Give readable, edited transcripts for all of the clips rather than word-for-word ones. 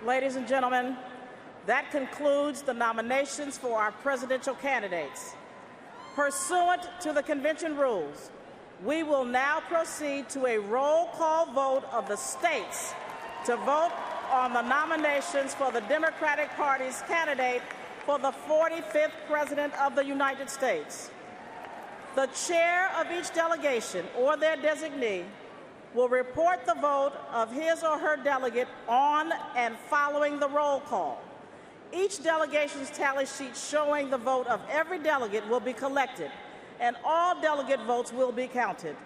Ladies and gentlemen, that concludes the nominations for our presidential candidates. Pursuant to the convention rules, we will now proceed to a roll call vote of the states to vote on the nominations for the Democratic Party's candidate for the 45th President of the United States. The chair of each delegation or their designee will report the vote of his or her delegate on and following the roll call. Each delegation's tally sheet showing the vote of every delegate will be collected, and all delegate votes will be counted.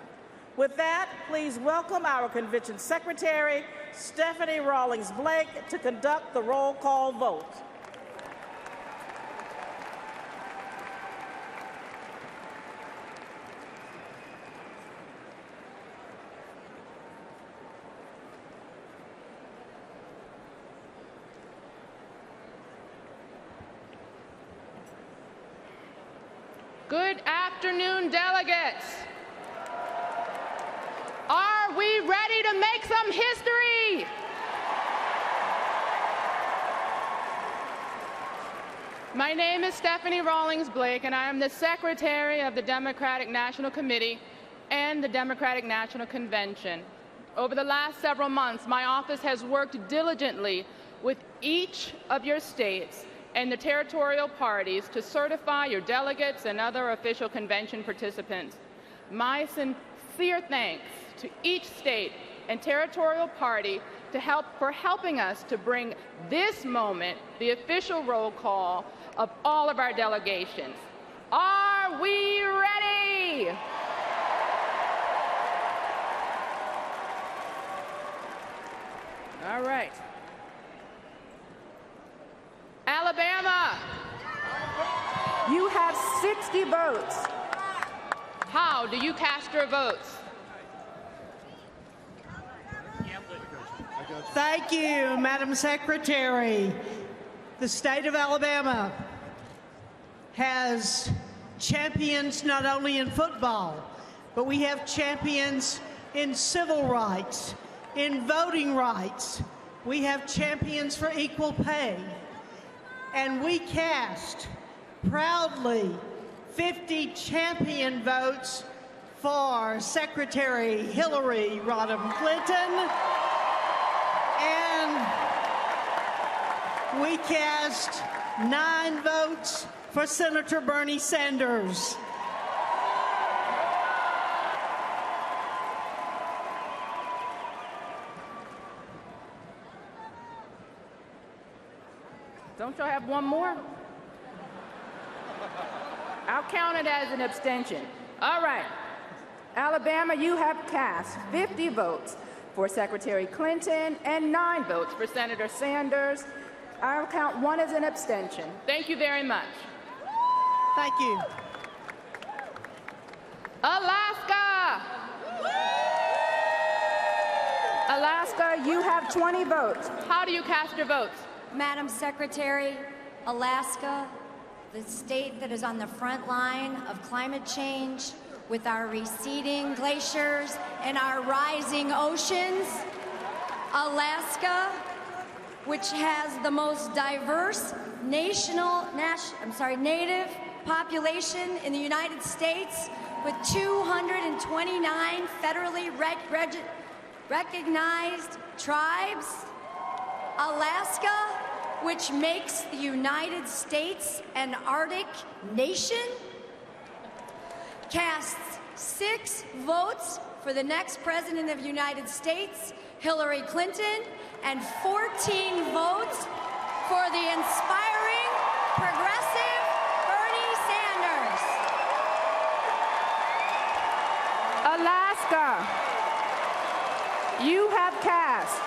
With that, please welcome our convention secretary, Stephanie Rawlings Blake, to conduct the roll call vote. Good afternoon, delegates. Are we ready to make some history? My name is Stephanie Rawlings Blake, and I am the Secretary of the Democratic National Committee and the Democratic National Convention. Over the last several months, my office has worked diligently with each of your states and the territorial parties to certify your delegates and other official convention participants. My sincere thanks to each state and territorial party for helping us to bring this moment, the official roll call of all of our delegations. Are we ready? All right. Alabama, you have 60 votes. How do you cast your votes? Thank you, Madam Secretary. The state of Alabama has champions not only in football, but we have champions in civil rights, in voting rights. We have champions for equal pay. And we cast, proudly, 50 champion votes for Secretary Hillary Rodham Clinton. And we cast 9 votes for Senator Bernie Sanders. Don't y'all have one more? I'll count it as an abstention. All right. Alabama, you have cast 50 votes for Secretary Clinton and 9 votes for Senator Sanders. I'll count 1 as an abstention. Thank you very much. Thank you. Alaska! Alaska, you have 20 votes. How do you cast your votes? Madam Secretary, Alaska, the state that is on the front line of climate change with our receding glaciers and our rising oceans. Alaska, which has the most diverse native population in the United States with 229 federally recognized tribes. Alaska, which makes the United States an Arctic nation, casts 6 votes for the next President of the United States, Hillary Clinton, and 14 votes for the inspiring, progressive Bernie Sanders. Alaska, you have cast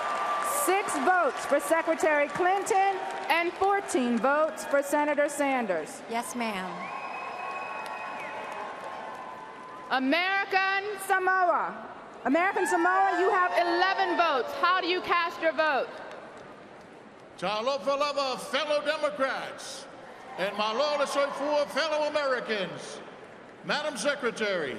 6 votes for Secretary Clinton and 14 votes for Senator Sanders. Yes, ma'am. American Samoa, you have 11 votes. How do you cast your vote? Talofa fellow Democrats, and Malolo Soifua fellow Americans. Madam Secretary,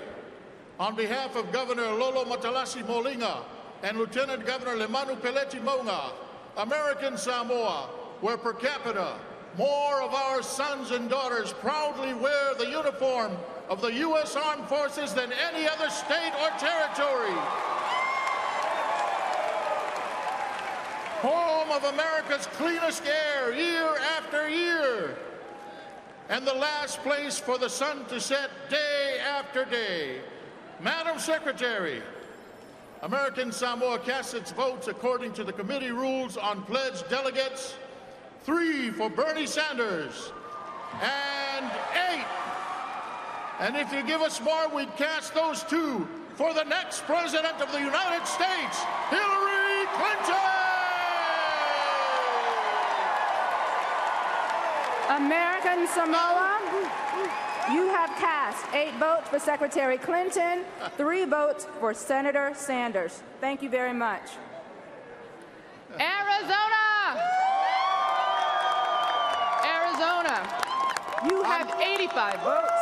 on behalf of Governor Lolo Matalasi Molinga and Lieutenant Governor Lemanu Peleti Maunga, American Samoa, where per capita, more of our sons and daughters proudly wear the uniform of the U.S. Armed Forces than any other state or territory. Home of America's cleanest air year after year. And the last place for the sun to set day after day. Madam Secretary, American Samoa casts its votes according to the committee rules on pledged delegates: 3 for Bernie Sanders and 8. And if you give us more, we'd cast those 2 for the next President of the United States, Hillary Clinton! American Samoa, you have cast 8 votes for Secretary Clinton, 3 votes for Senator Sanders. Thank you very much. Arizona! Arizona, you have 85 votes.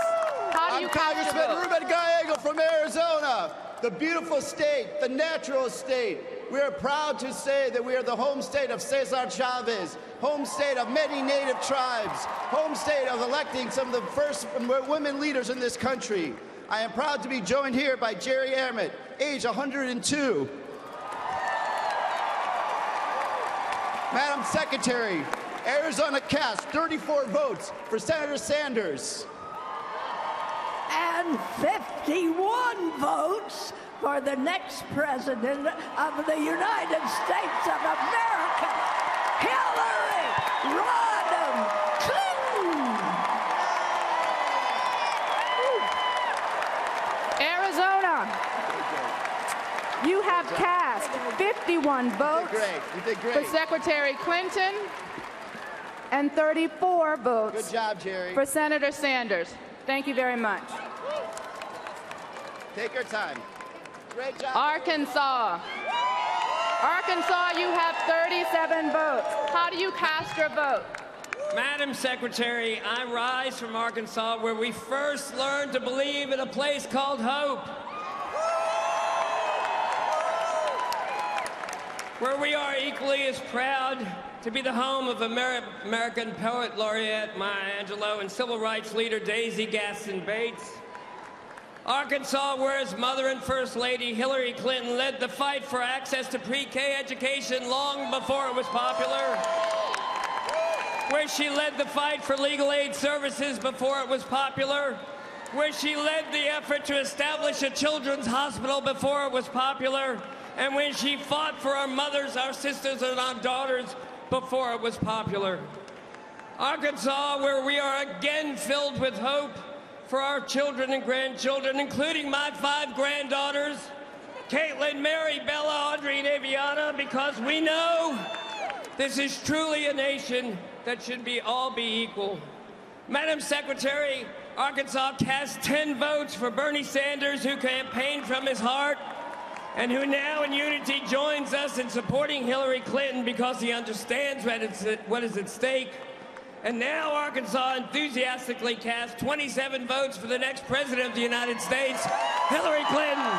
How do you cast your vote? I'm Congressman Ruben Gallego from Arizona, the beautiful state, the natural state. We are proud to say that we are the home state of Cesar Chavez, home state of many native tribes, home state of electing some of the first women leaders in this country. I am proud to be joined here by Jerry Ammett, age 102. Madam Secretary, Arizona cast 34 votes for Senator Sanders. And 51 votes for the next President of the United States of America, Hillary Rodham Clinton. Arizona, you have cast 51 votes You did great. for Secretary Clinton and 34 votes Good job, Jerry. for Senator Sanders. Thank you very much. Take your time. Great job. Arkansas. Arkansas, you have 37 votes. How do you cast your vote? Madam Secretary, I rise from Arkansas, where we first learned to believe in a place called hope. Where we are equally as proud to be the home of American Poet Laureate Maya Angelou and Civil Rights Leader Daisy Gaston Bates. Arkansas, where his mother and First Lady Hillary Clinton led the fight for access to pre-K education long before it was popular. Where she led the fight for legal aid services before it was popular. Where she led the effort to establish a children's hospital before it was popular. And when she fought for our mothers, our sisters, and our daughters before it was popular. Arkansas, where we are again filled with hope for our children and grandchildren, including my 5 granddaughters, Caitlin, Mary, Bella, Audrey, and Aviana, because we know this is truly a nation that should all be equal. Madam Secretary, Arkansas cast 10 votes for Bernie Sanders, who campaigned from his heart, and who now in unity joins us in supporting Hillary Clinton because he understands what is at stake. And now Arkansas enthusiastically cast 27 votes for the next President of the United States, Hillary Clinton.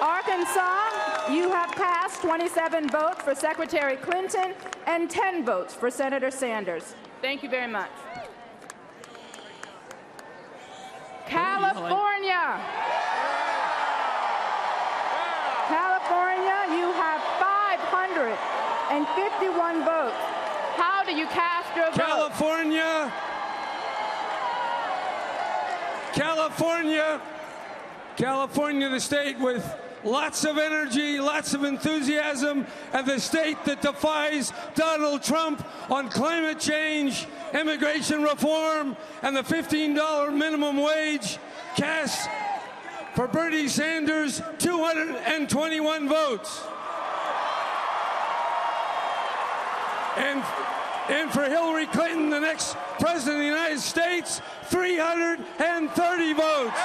Arkansas, you have cast 27 votes for Secretary Clinton and 10 votes for Senator Sanders. Thank you very much. California. California, you have 551 votes. How do you cast your vote? California, the state with lots of energy, lots of enthusiasm, and the state that defies Donald Trump on climate change, immigration reform, and the $15 minimum wage, casts for Bernie Sanders 221 votes. And for Hillary Clinton, the next President of the United States, 330 votes.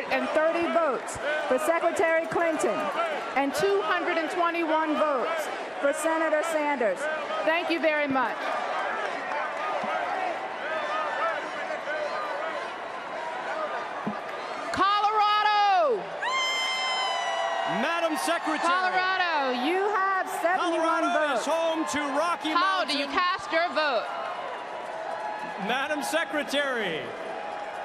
230 votes for Secretary Clinton and 221 votes for Senator Sanders. Thank you very much. Colorado! Madam Secretary. Colorado, you have 71 Colorado votes. is home to Rocky How Mountain. do you cast your vote? Madam Secretary,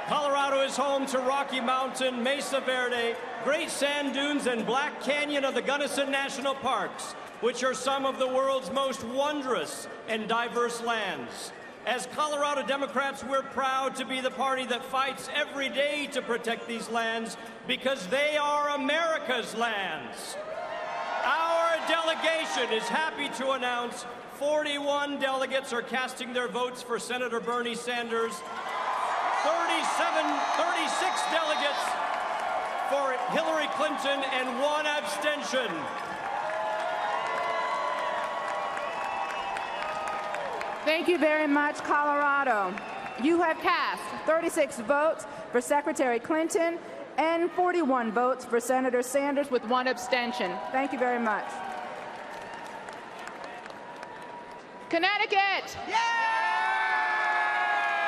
Colorado is home to Rocky Mountain, Mesa Verde, Great Sand Dunes, and Black Canyon of the Gunnison National Parks, which are some of the world's most wondrous and diverse lands. As Colorado Democrats, we're proud to be the party that fights every day to protect these lands because they are America's lands. Our delegation is happy to announce 41 delegates are casting their votes for Senator Bernie Sanders, 36 delegates for Hillary Clinton, and 1 abstention. Thank you very much, Colorado. You have cast 36 votes for Secretary Clinton and 41 votes for Senator Sanders with 1 abstention. Thank you very much. Connecticut! Yeah!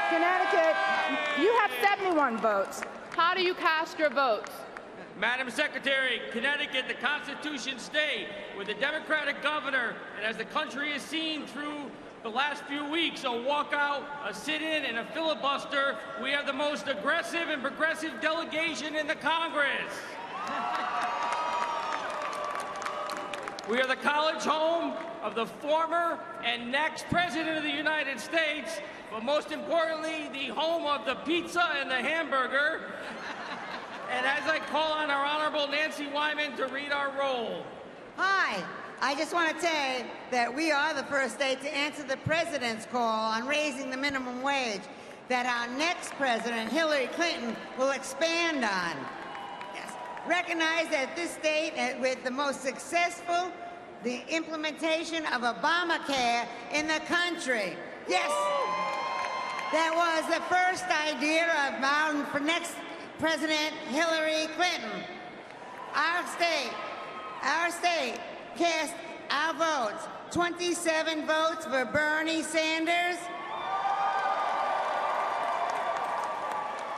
Connecticut, you have 71 votes. How do you cast your votes? Madam Secretary, Connecticut, the Constitution state, with a Democratic governor, and as the country has seen through the last few weeks, a walkout, a sit-in, and a filibuster, we have the most aggressive and progressive delegation in the Congress. We are the college home of the former and next President of the United States, but most importantly, the home of the pizza and the hamburger. And as I call on our Honorable Nancy Wyman to read our roll. Hi, I just want to say that we are the first state to answer the President's call on raising the minimum wage that our next President, Hillary Clinton, will expand on. Yes. Recognize that this state, with the most successful, the implementation of Obamacare in the country. Yes, that was the first idea of for next President Hillary Clinton. Our state cast our votes. 27 votes for Bernie Sanders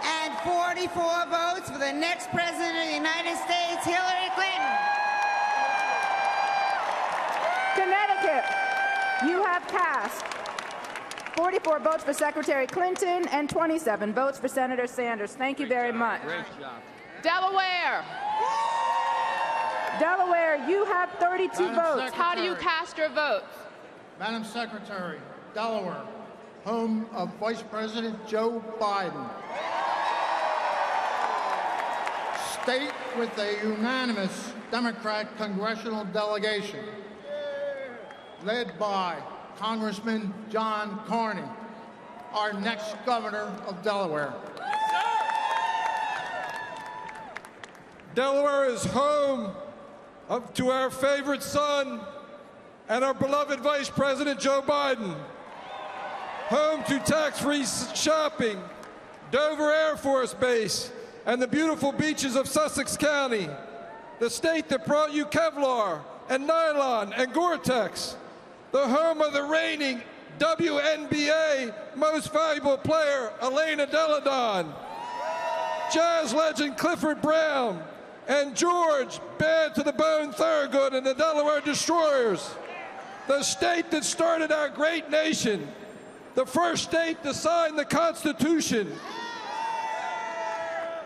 and 44 votes for the next President of the United States, Hillary Clinton. Connecticut, you have cast 44 votes for Secretary Clinton and 27 votes for Senator Sanders. Thank you very much. Great job. Delaware. Delaware, you have 32 Madam votes. Secretary. How do you cast your votes? Madam Secretary, Delaware, home of Vice President Joe Biden. State with a unanimous Democrat congressional delegation, led by Congressman John Carney, our next governor of Delaware. Delaware is home to our favorite son and our beloved Vice President Joe Biden. Home to tax-free shopping, Dover Air Force Base, and the beautiful beaches of Sussex County. The state that brought you Kevlar and nylon and Gore-Tex. The home of the reigning WNBA most valuable player, Elena Deladon. Jazz legend Clifford Brown and George Bad to the Bone Thorogood and the Delaware Destroyers. The state that started our great nation. The first state to sign the Constitution.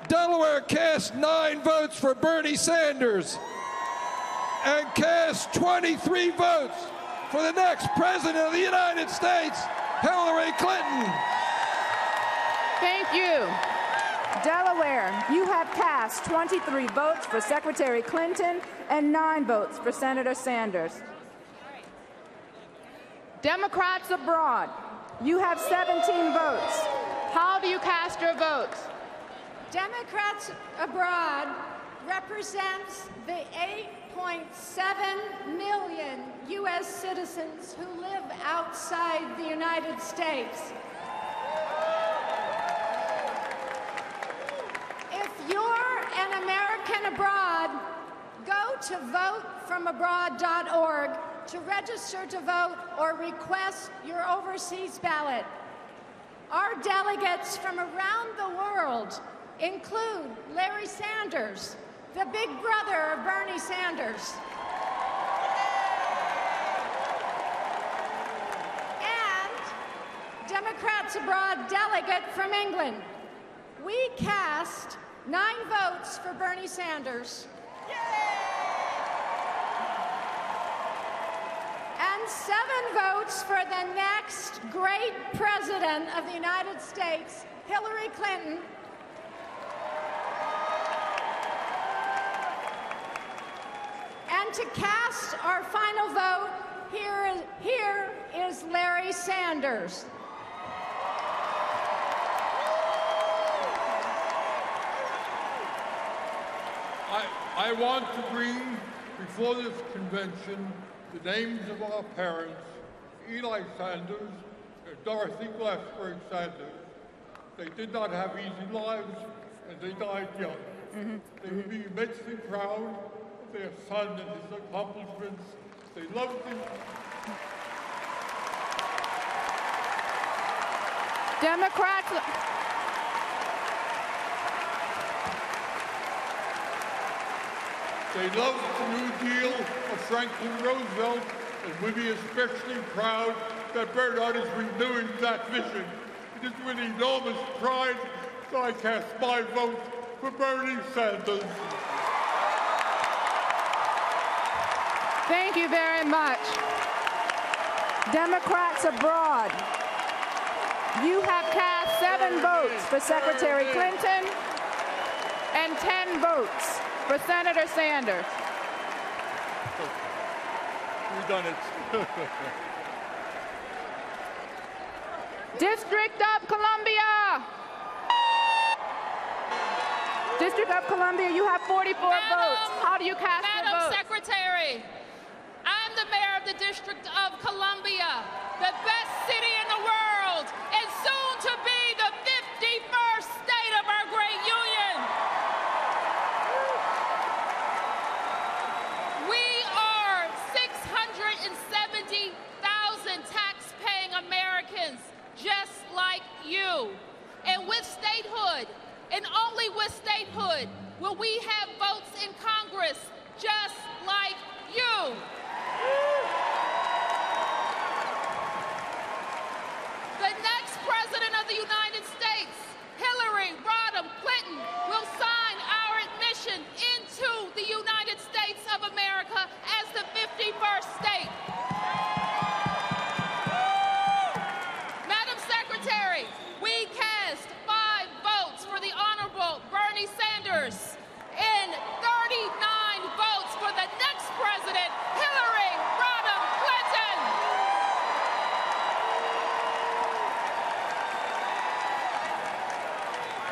Delaware cast 9 votes for Bernie Sanders and cast 23 votes for the next President of the United States, Hillary Clinton. Thank you. Delaware, you have cast 23 votes for Secretary Clinton and 9 votes for Senator Sanders. Democrats abroad, you have 17 votes. How do you cast your votes? Democrats abroad represents the 8.7 million U.S. citizens who live outside the United States. If your American abroad, go to votefromabroad.org to register to vote or request your overseas ballot. Our delegates from around the world include Larry Sanders, the big brother of Bernie Sanders, and Democrats Abroad delegate from England. We cast 9 votes for Bernie Sanders and 7 votes for the next great president of the United States, Hillary Clinton. And to cast our final vote, here is Larry Sanders. I want to bring before this convention the names of our parents, Eli Sanders and Dorothy Glassberg Sanders. They did not have easy lives, and they died young. They would be immensely proud of their son and his accomplishments. They loved him. Democrats. They loved the New Deal of Franklin Roosevelt, and we'd be especially proud that Bernard is renewing that vision. It is with enormous pride that I cast my vote for Bernie Sanders. Thank you very much. Democrats abroad, you have cast 7 votes for Secretary Clinton and 10 votes for Senator Sanders. We've done it. District of Columbia. District of Columbia, you have 44 votes. How do you cast your vote? Madam Secretary, I'm the mayor of the District of Columbia, the best city in the world, and soon to be the 51st state of our great union. We are 670,000 tax-paying Americans, just like you. And with statehood, and only with statehood, will we have votes in Congress, just like you. The next president of the United States, Hillary Rodham Clinton, will sign our admission into the United States of America as the 51st state. Madam Secretary, we cast 5 votes for the Honorable Bernie Sanders and 39 votes for the next president, Hillary Rodham Clinton.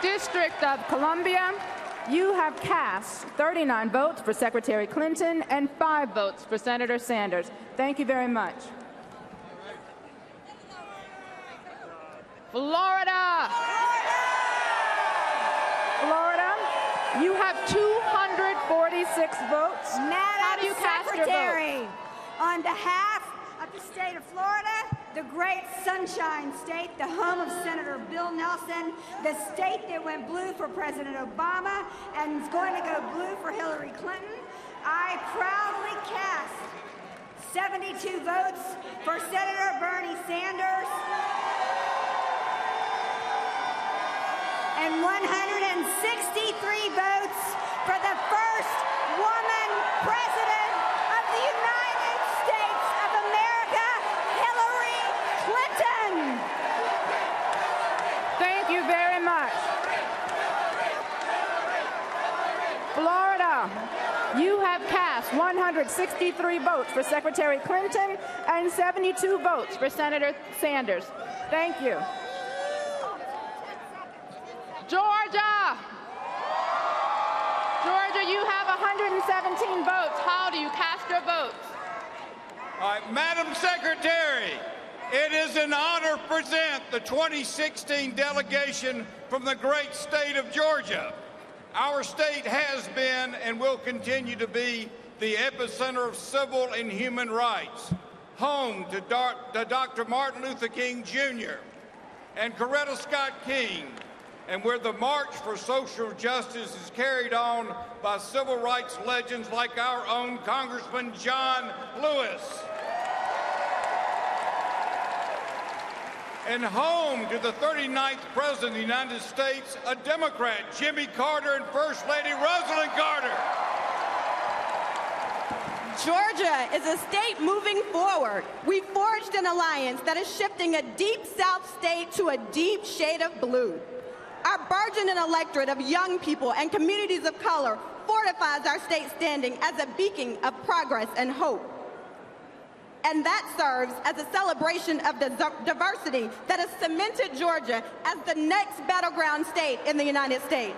District of Columbia, you have cast 39 votes for Secretary Clinton and 5 votes for Senator Sanders. Thank you very much. Florida. Florida, you have 246 votes. How do you cast your vote? On behalf of the state of Florida, the great Sunshine State, the home of Senator Bill Nelson, the state that went blue for President Obama and is going to go blue for Hillary Clinton, I proudly cast 72 votes for Senator Bernie Sanders and 163 votes for the first woman president of the United States of America, Hillary Clinton. Thank you very much. Florida, you have cast 163 votes for Secretary Clinton and 72 votes for Senator Sanders. Thank you. Georgia. Georgia, you have 117 votes. How do you cast your votes? All right, Madam Secretary, it is an honor to present the 2016 delegation from the great state of Georgia. Our state has been and will continue to be the epicenter of civil and human rights, home to Dr. Martin Luther King Jr. and Coretta Scott King, and where the march for social justice is carried on by civil rights legends like our own Congressman John Lewis. And home to the 39th President of the United States, a Democrat, Jimmy Carter, and First Lady Rosalind Carter. Georgia is a state moving forward. We forged an alliance that is shifting a deep South state to a deep shade of blue. Our burgeoning electorate of young people and communities of color fortifies our state standing as a beacon of progress and hope. And that serves as a celebration of the diversity that has cemented Georgia as the next battleground state in the United States.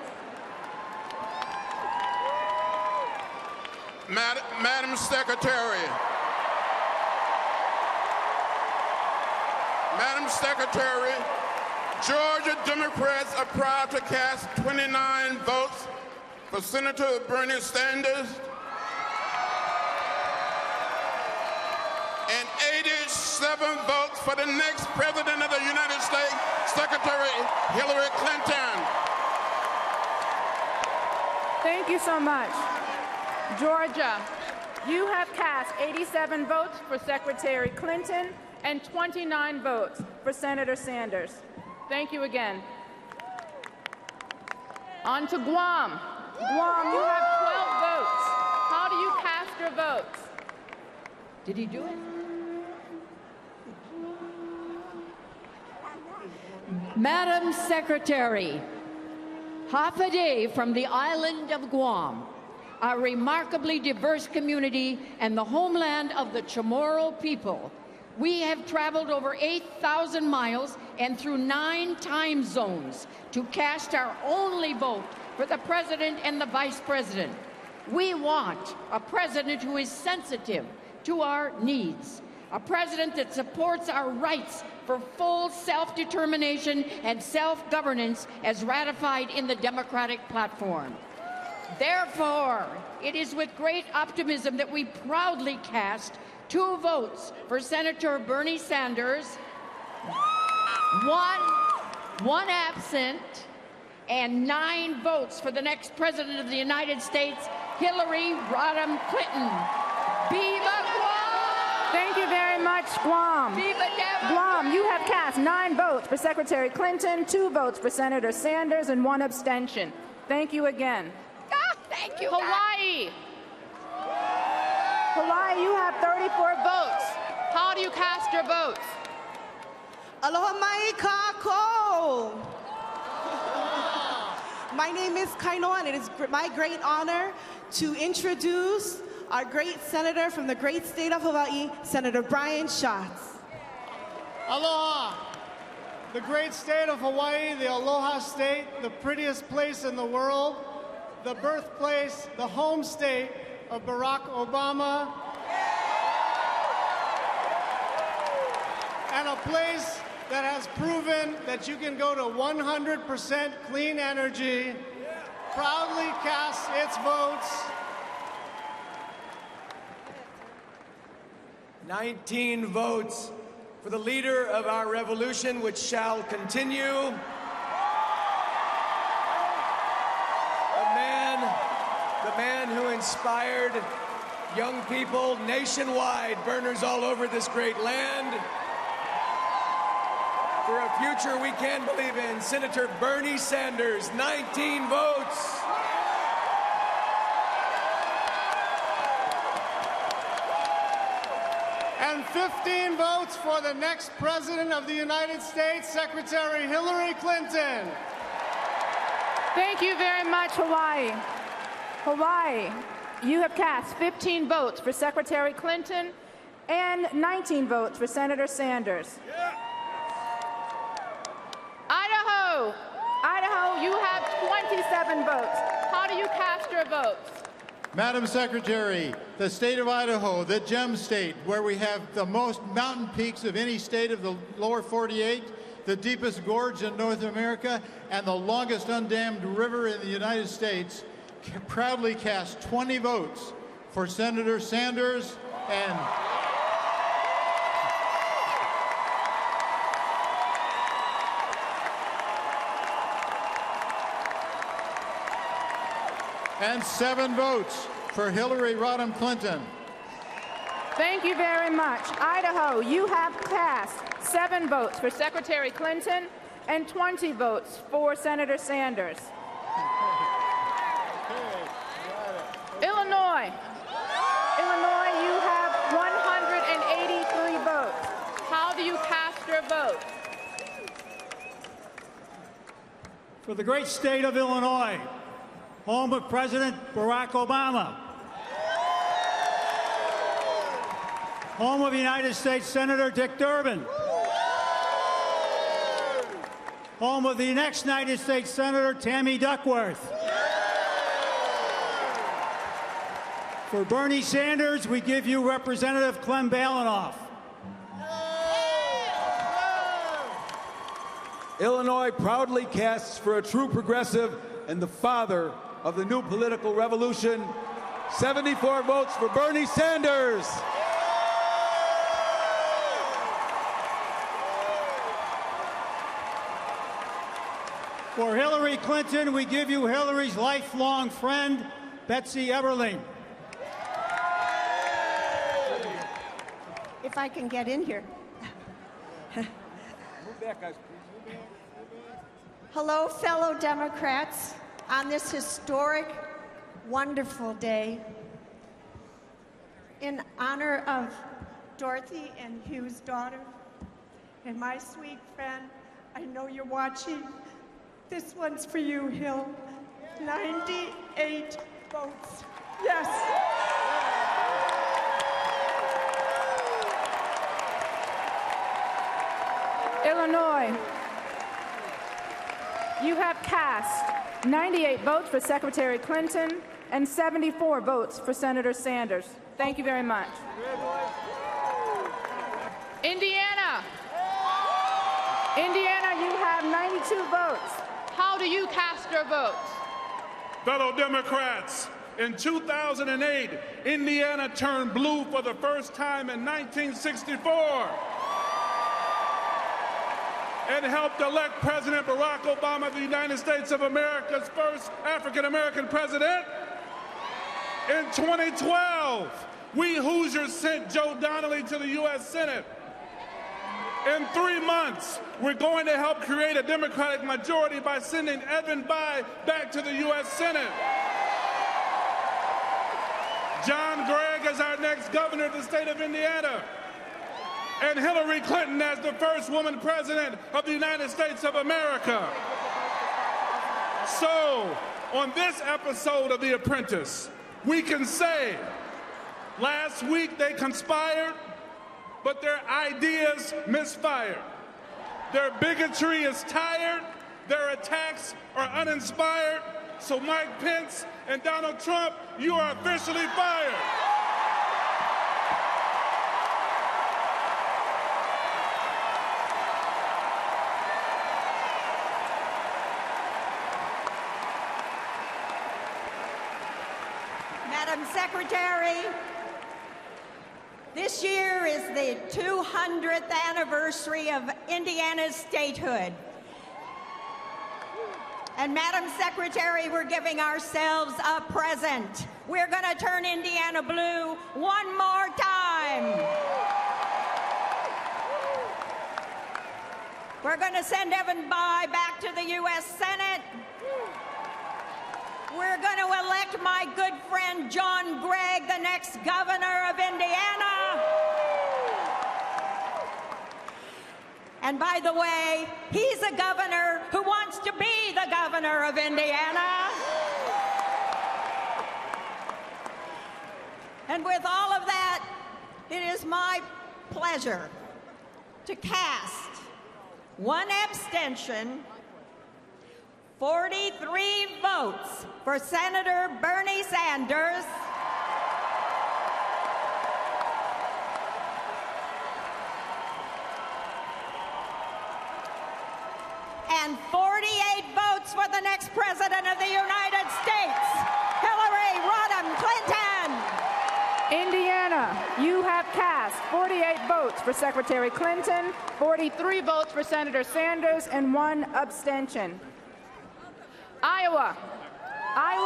Madam Secretary. Madam Secretary, Georgia Democrats are proud to cast 29 votes for Senator Bernie Sanders and 87 votes for the next President of the United States, Secretary Hillary Clinton. Thank you so much. Georgia, you have cast 87 votes for Secretary Clinton and 29 votes for Senator Sanders. Thank you again. On to Guam. Guam, you have 12 votes. How do you cast your votes? Did he do it? Madam Secretary, half a day from the island of Guam, a remarkably diverse community and the homeland of the Chamorro people, we have traveled over 8,000 miles and through 9 time zones to cast our only vote for the President and the Vice President. We want a president who is sensitive to our needs, a president that supports our rights for full self-determination and self-governance as ratified in the Democratic platform. Therefore, it is with great optimism that we proudly cast 2 votes for Senator Bernie Sanders, one absent, and 9 votes for the next President of the United States, Hillary Rodham Clinton. Viva Guam! Thank you very much, Guam. Viva Democrat! Guam, you have cast 9 votes for Secretary Clinton, 2 votes for Senator Sanders, and 1 abstention. Thank you again. Thank you. Hawaii. Hawaii, you have 34 votes. How do you cast your votes? Aloha mai kako. My name is Kainoa, and it is my great honor to introduce our great senator from the great state of Hawaii, Senator Brian Schatz. Aloha. The great state of Hawaii, the Aloha State, the prettiest place in the world, the birthplace, the home state of Barack Obama, and a place that has proven that you can go to 100% clean energy, proudly casts its votes. 19 votes for the leader of our revolution, which shall continue. The man who inspired young people nationwide, burners all over this great land, for a future we can believe in, Senator Bernie Sanders, 19 votes. And 15 votes for the next President of the United States, Secretary Hillary Clinton. Thank you very much, Hawaii. Hawaii, you have cast 15 votes for Secretary Clinton and 19 votes for Senator Sanders. Idaho, Idaho, you have 27 votes. How do you cast your votes? Madam Secretary, the state of Idaho, the gem state, where we have the most mountain peaks of any state of the lower 48, the deepest gorge in North America, and the longest undammed river in the United States, proudly cast 20 votes for Senator Sanders and 7 votes for Hillary Rodham Clinton. Thank you very much. Idaho, you have cast 7 votes for Secretary Clinton and 20 votes for Senator Sanders. Illinois, you have 183 votes. How do you cast your vote? For the great state of Illinois, home of President Barack Obama, home of United States Senator Dick Durbin, home of the next United States Senator Tammy Duckworth. For Bernie Sanders, we give you Representative Clem Balinoff. Illinois proudly casts for a true progressive and the father of the new political revolution. 74 votes for Bernie Sanders. For Hillary Clinton, we give you Hillary's lifelong friend, Betsy Eberling. If I can get in here. Move back, guys, please. Hello, fellow Democrats. On this historic, wonderful day, in honor of Dorothy and Hugh's daughter, and my sweet friend, I know you're watching. This one's for you, Hill. 98 votes. Yes. Illinois, you have cast 98 votes for Secretary Clinton and 74 votes for Senator Sanders. Thank you very much. Indiana, you have 92 votes. How do you cast your votes? Fellow Democrats, in 2008, Indiana turned blue for the first time in 1964. And helped elect President Barack Obama, the United States of America's first African-American president. In 2012, we Hoosiers sent Joe Donnelly to the U.S. Senate. In 3 months, we're going to help create a Democratic majority by sending Evan Bayh back to the U.S. Senate. John Gregg is our next governor of the state of Indiana. And Hillary Clinton as the first woman president of the United States of America. So, on this episode of The Apprentice, we can say, last week they conspired, but their ideas misfired. Their bigotry is tired, their attacks are uninspired, so Mike Pence and Donald Trump, you are officially fired. Madam Secretary, this year is the 200th anniversary of Indiana's statehood. And Madam Secretary, we're giving ourselves a present. We're going to turn Indiana blue one more time. We're going to send Evan Bayh back to the U.S. Senate. We're going to elect my good friend John Gregg, the next governor of Indiana. And by the way, he's a governor who wants to be the governor of Indiana. And with all of that, it is my pleasure to cast one abstention, 43 votes for Senator Bernie Sanders, the next President of the United States, Hillary Rodham Clinton. Indiana, you have cast 48 votes for Secretary Clinton, 43 votes for Senator Sanders, and 1 abstention. Iowa,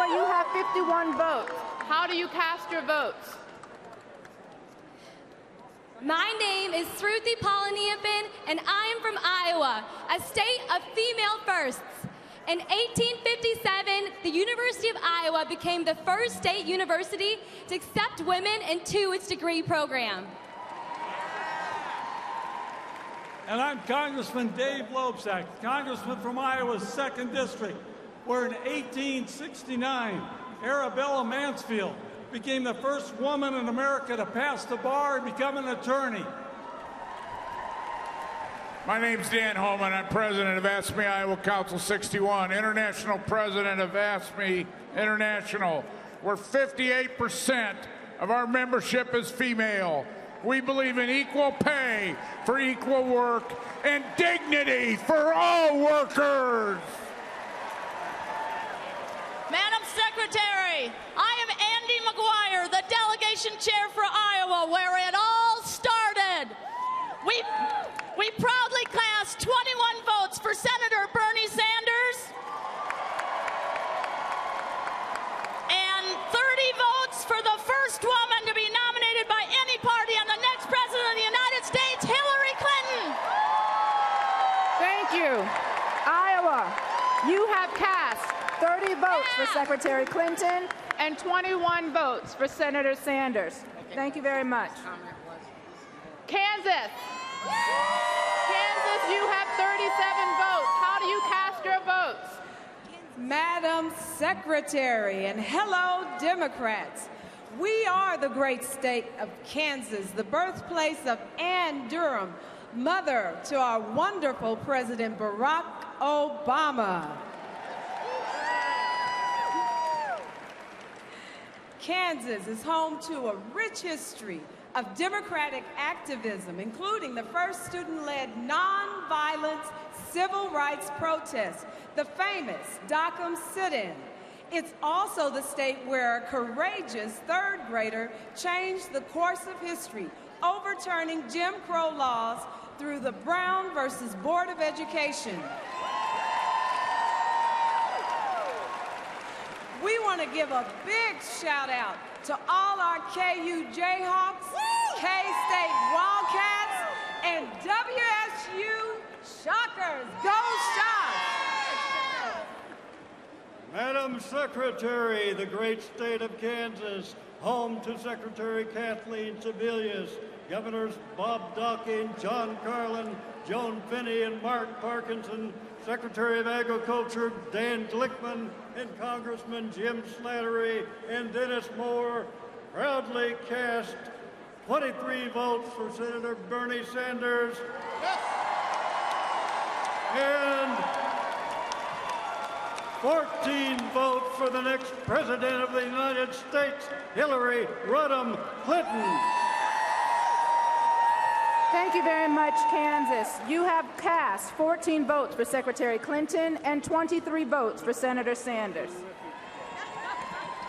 you have 51 votes. How do you cast your votes? My name is Sruthi Palaniappan, and I am from Iowa, a state of female firsts. In 1857, the University of Iowa became the first state university to accept women into its degree program. And I'm Congressman Dave Loebsack, Congressman from Iowa's 2nd District, where in 1869, Arabella Mansfield became the first woman in America to pass the bar and become an attorney. My name's Dan Holman. I'm president of AFSCME Iowa Council 61, international president of AFSCME International, where 58% of our membership is female. We believe in equal pay for equal work and dignity for all workers. Madam Secretary, I am Andy McGuire, the delegation chair for Iowa, where it all started. We proudly cast 21 votes for Senator Bernie Sanders and 30 votes for the first woman to be nominated by any party on the next President of the United States, Hillary Clinton. Thank you. Iowa, you have cast 30 votes for Secretary Clinton and 21 votes for Senator Sanders. Thank you very much. Kansas, you have 37 votes. How do you cast your votes? Madam Secretary, and hello, Democrats. We are the great state of Kansas, the birthplace of Ann Durham, mother to our wonderful President Barack Obama. Kansas is home to a rich history of democratic activism, including the first student-led nonviolent civil rights protest, the famous Dockham sit-in. It's also the state where a courageous third grader changed the course of history, overturning Jim Crow laws through the Brown versus Board of Education. We want to give a big shout out to all our KU Jayhawks, K-State Wildcats, and WSU Shockers. Go Shots! Madam Secretary, the great state of Kansas, home to Secretary Kathleen Sebelius, Governors Bob Docking, John Carlin, Joan Finney, and Mark Parkinson, Secretary of Agriculture Dan Glickman, and Congressman Jim Slattery and Dennis Moore proudly cast 23 votes for Senator Bernie Sanders and 14 votes for the next President of the United States, Hillary Rodham Clinton. Thank you very much, Kansas. You have cast 14 votes for Secretary Clinton and 23 votes for Senator Sanders.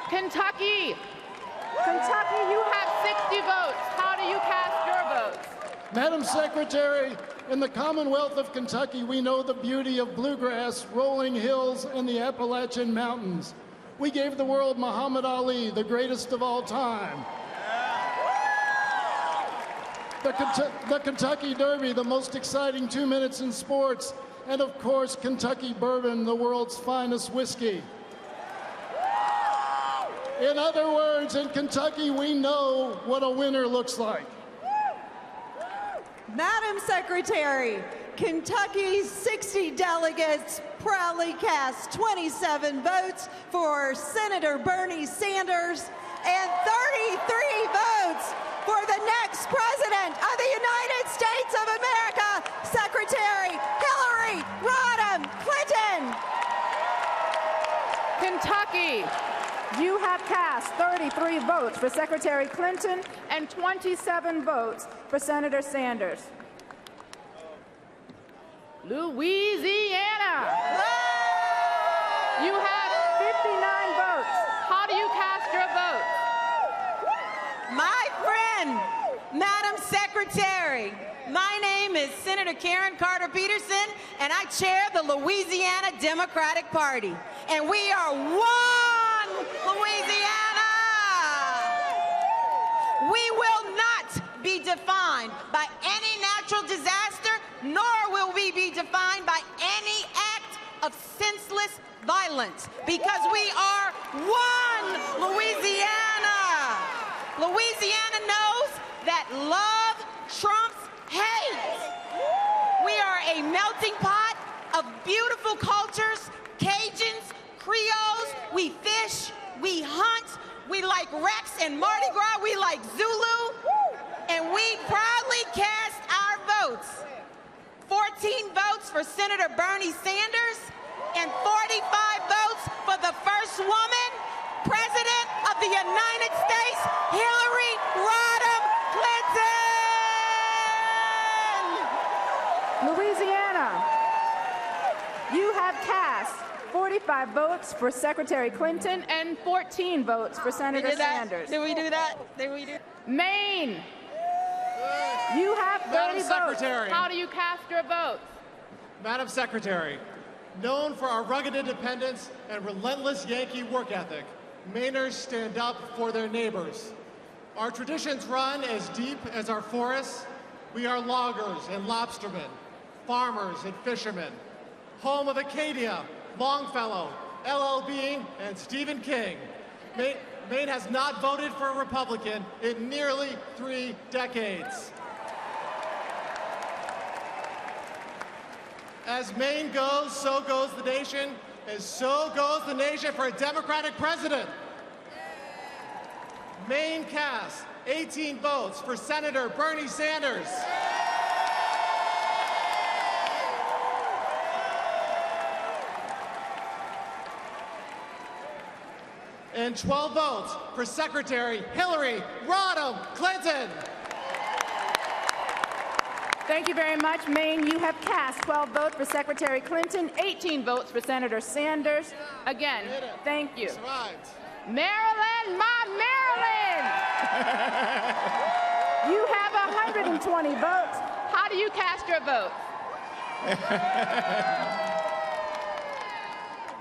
Kentucky, you have 60 votes. How do you cast your votes? Madam Secretary, in the Commonwealth of Kentucky, we know the beauty of bluegrass, rolling hills, and the Appalachian Mountains. We gave the world Muhammad Ali, the greatest of all time. The Kentucky Derby, the most exciting 2 minutes in sports, and of course, Kentucky Bourbon, the world's finest whiskey. In other words, in Kentucky, we know what a winner looks like. Madam Secretary, Kentucky's 60 delegates proudly cast 27 votes for Senator Bernie Sanders and 33 votes for the next President of the United States of America, Secretary Hillary Rodham Clinton. Kentucky, you have cast 33 votes for Secretary Clinton and 27 votes for Senator Sanders. Louisiana. You have 59 votes. How do you cast your vote? My friend, Madam Secretary, my name is Senator Karen Carter Peterson, and I chair the Louisiana Democratic Party. And we are one Louisiana. We will not be defined by any natural disaster, nor will we be defined by any act of senseless violence, because we are one Louisiana. Louisiana knows that love trumps hate. We are a melting pot of beautiful cultures, Cajuns, Creoles. We fish, we hunt, we like Rex and Mardi Gras, we like Zulu, and we proudly cast our votes. 14 votes for Senator Bernie Sanders and 45 votes for the first woman, President of the United States, Hillary Rodham Clinton. Louisiana, you have cast 45 votes for Secretary Clinton and 14 votes for Senator Sanders. Did we do that? Did we do? Maine, you have 30 Madam votes. Secretary. How do you cast your votes? Madam Secretary, known for our rugged independence and relentless Yankee work ethic, Mainers stand up for their neighbors. Our traditions run as deep as our forests. We are loggers and lobstermen, farmers and fishermen, home of Acadia, Longfellow, L.L. Bean, and Stephen King. Maine has not voted for a Republican in nearly 3 decades. As Maine goes, so goes the nation, and so goes the nation for a Democratic president. Maine cast 18 votes for Senator Bernie Sanders. And 12 votes for Secretary Hillary Rodham Clinton. Thank you very much, Maine. You have cast 12 votes for Secretary Clinton, 18 votes for Senator Sanders. Again, thank you. Maryland, my Maryland! You have 120 votes. How do you cast your vote?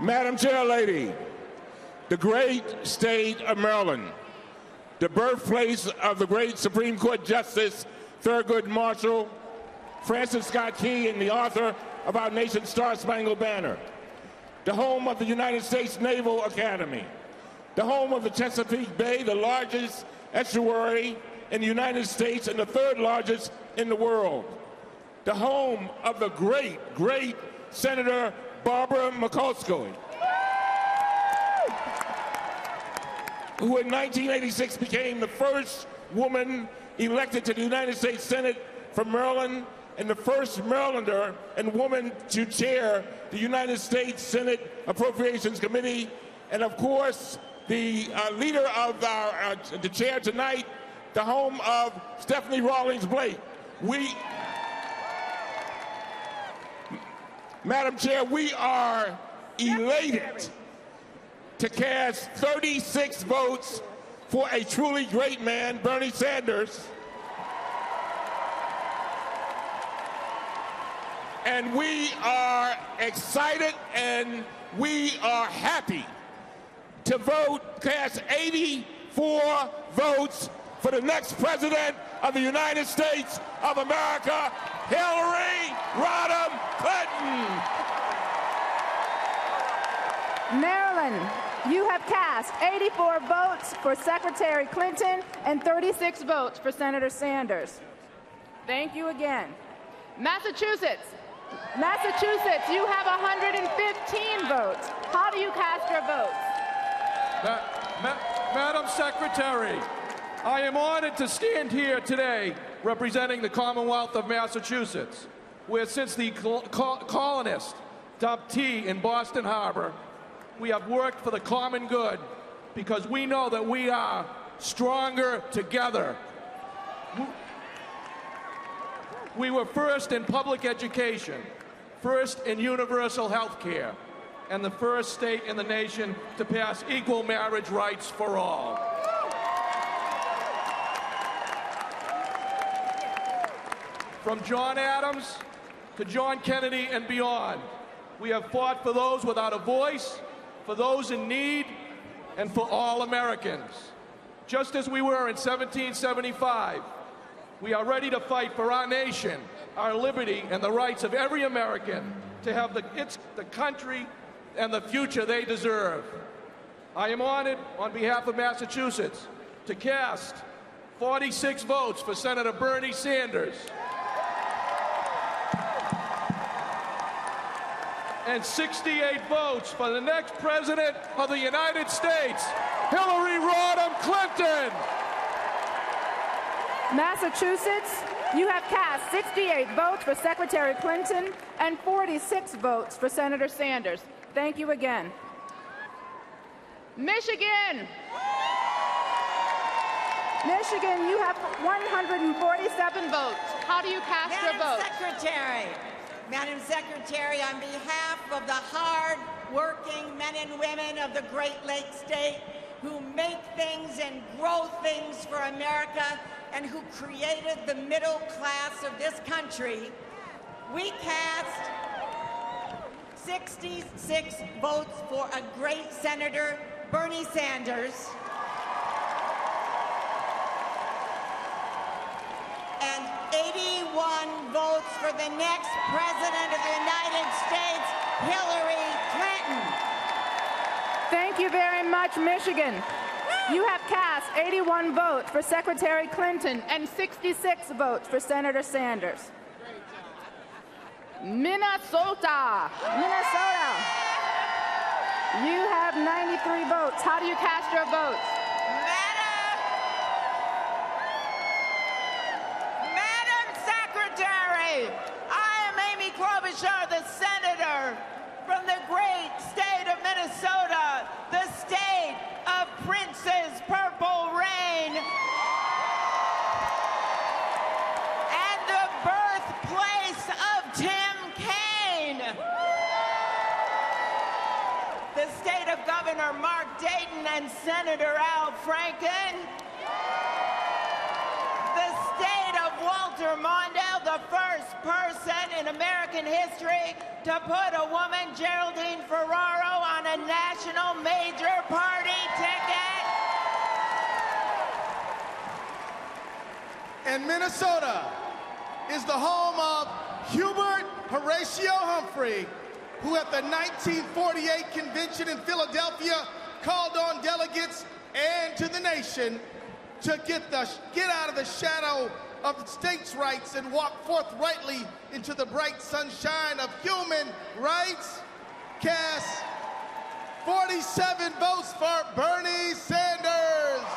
Madam Chair Lady, the great state of Maryland, the birthplace of the great Supreme Court Justice Thurgood Marshall, Francis Scott Key, and the author of our nation's Star-Spangled Banner, the home of the United States Naval Academy, the home of the Chesapeake Bay, the largest estuary in the United States and the 3rd largest in the world, the home of the great, great Senator Barbara Mikulski, who in 1986 became the first woman elected to the United States Senate from Maryland and the first Marylander and woman to chair the United States Senate Appropriations Committee, and of course, the leader of the chair tonight, the home of Stephanie Rawlings Blake. Madam Chair, we are elated to cast 36 votes for a truly great man, Bernie Sanders. And we are excited and we are happy to cast 84 votes for the next president of the United States of America, Hillary Rodham Clinton. Maryland, you have cast 84 votes for Secretary Clinton and 36 votes for Senator Sanders. Thank you again. Massachusetts, you have 115 votes. How do you cast your votes? Madam Secretary, I am honored to stand here today representing the Commonwealth of Massachusetts, where since the colonists dumped tea in Boston Harbor, we have worked for the common good because we know that we are stronger together. We were first in public education, first in universal health care, and the first state in the nation to pass equal marriage rights for all. From John Adams to John Kennedy and beyond, we have fought for those without a voice, for those in need, and for all Americans. Just as we were in 1775, we are ready to fight for our nation, our liberty, and the rights of every American to have the country and the future they deserve. I am honored, on behalf of Massachusetts, to cast 46 votes for Senator Bernie Sanders and 68 votes for the next President of the United States, Hillary Rodham Clinton. Massachusetts, you have cast 68 votes for Secretary Clinton and 46 votes for Senator Sanders. Thank you again. Michigan. Michigan, you have 147 votes. How do you cast your vote? Madam Secretary, on behalf of the hard-working men and women of the Great Lakes State who make things and grow things for America and who created the middle class of this country, we cast 66 votes for a great Senator, Bernie Sanders, and 81 votes for the next President of the United States, Hillary Clinton. Thank you very much, Michigan. You have cast 81 votes for Secretary Clinton and 66 votes for Senator Sanders. Minnesota. You have 93 votes. How do you cast your votes? Madam Secretary, I am Amy Klobuchar, the senator from the great state of Minnesota, the state of Prince's Purple Rain, and the birthplace of Tim Kaine. The state of Governor Mark Dayton and Senator Al Franken. The state of Walter Mondale, the first person in American history to put a woman, Geraldine Ferraro, on a national major party ticket. And Minnesota is the home of Hubert Horatio Humphrey, who at the 1948 convention in Philadelphia called on delegates and to the nation to get out of the shadow of states' rights and walk forthrightly into the bright sunshine of human rights. Cast 47 votes for Bernie Sanders.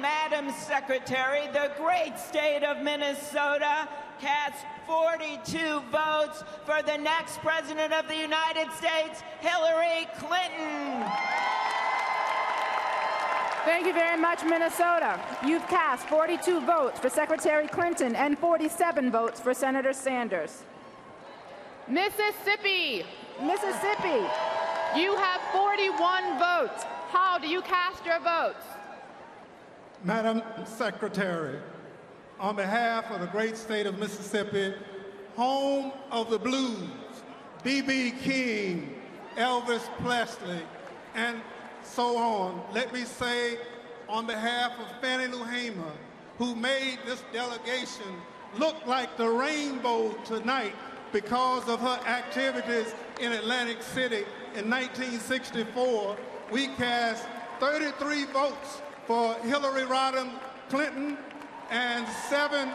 Madam Secretary, the great state of Minnesota cast 42 votes for the next President of the United States, Hillary Clinton. Thank you very much, Minnesota. You've cast 42 votes for Secretary Clinton and 47 votes for Senator Sanders. Mississippi. You have 41 votes. How do you cast your votes? Madam Secretary, on behalf of the great state of Mississippi, home of the blues, B.B. King, Elvis Presley, and so on, let me say on behalf of Fannie Lou Hamer, who made this delegation look like the rainbow tonight because of her activities in Atlantic City in 1964, we cast 33 votes for Hillary Rodham Clinton and 7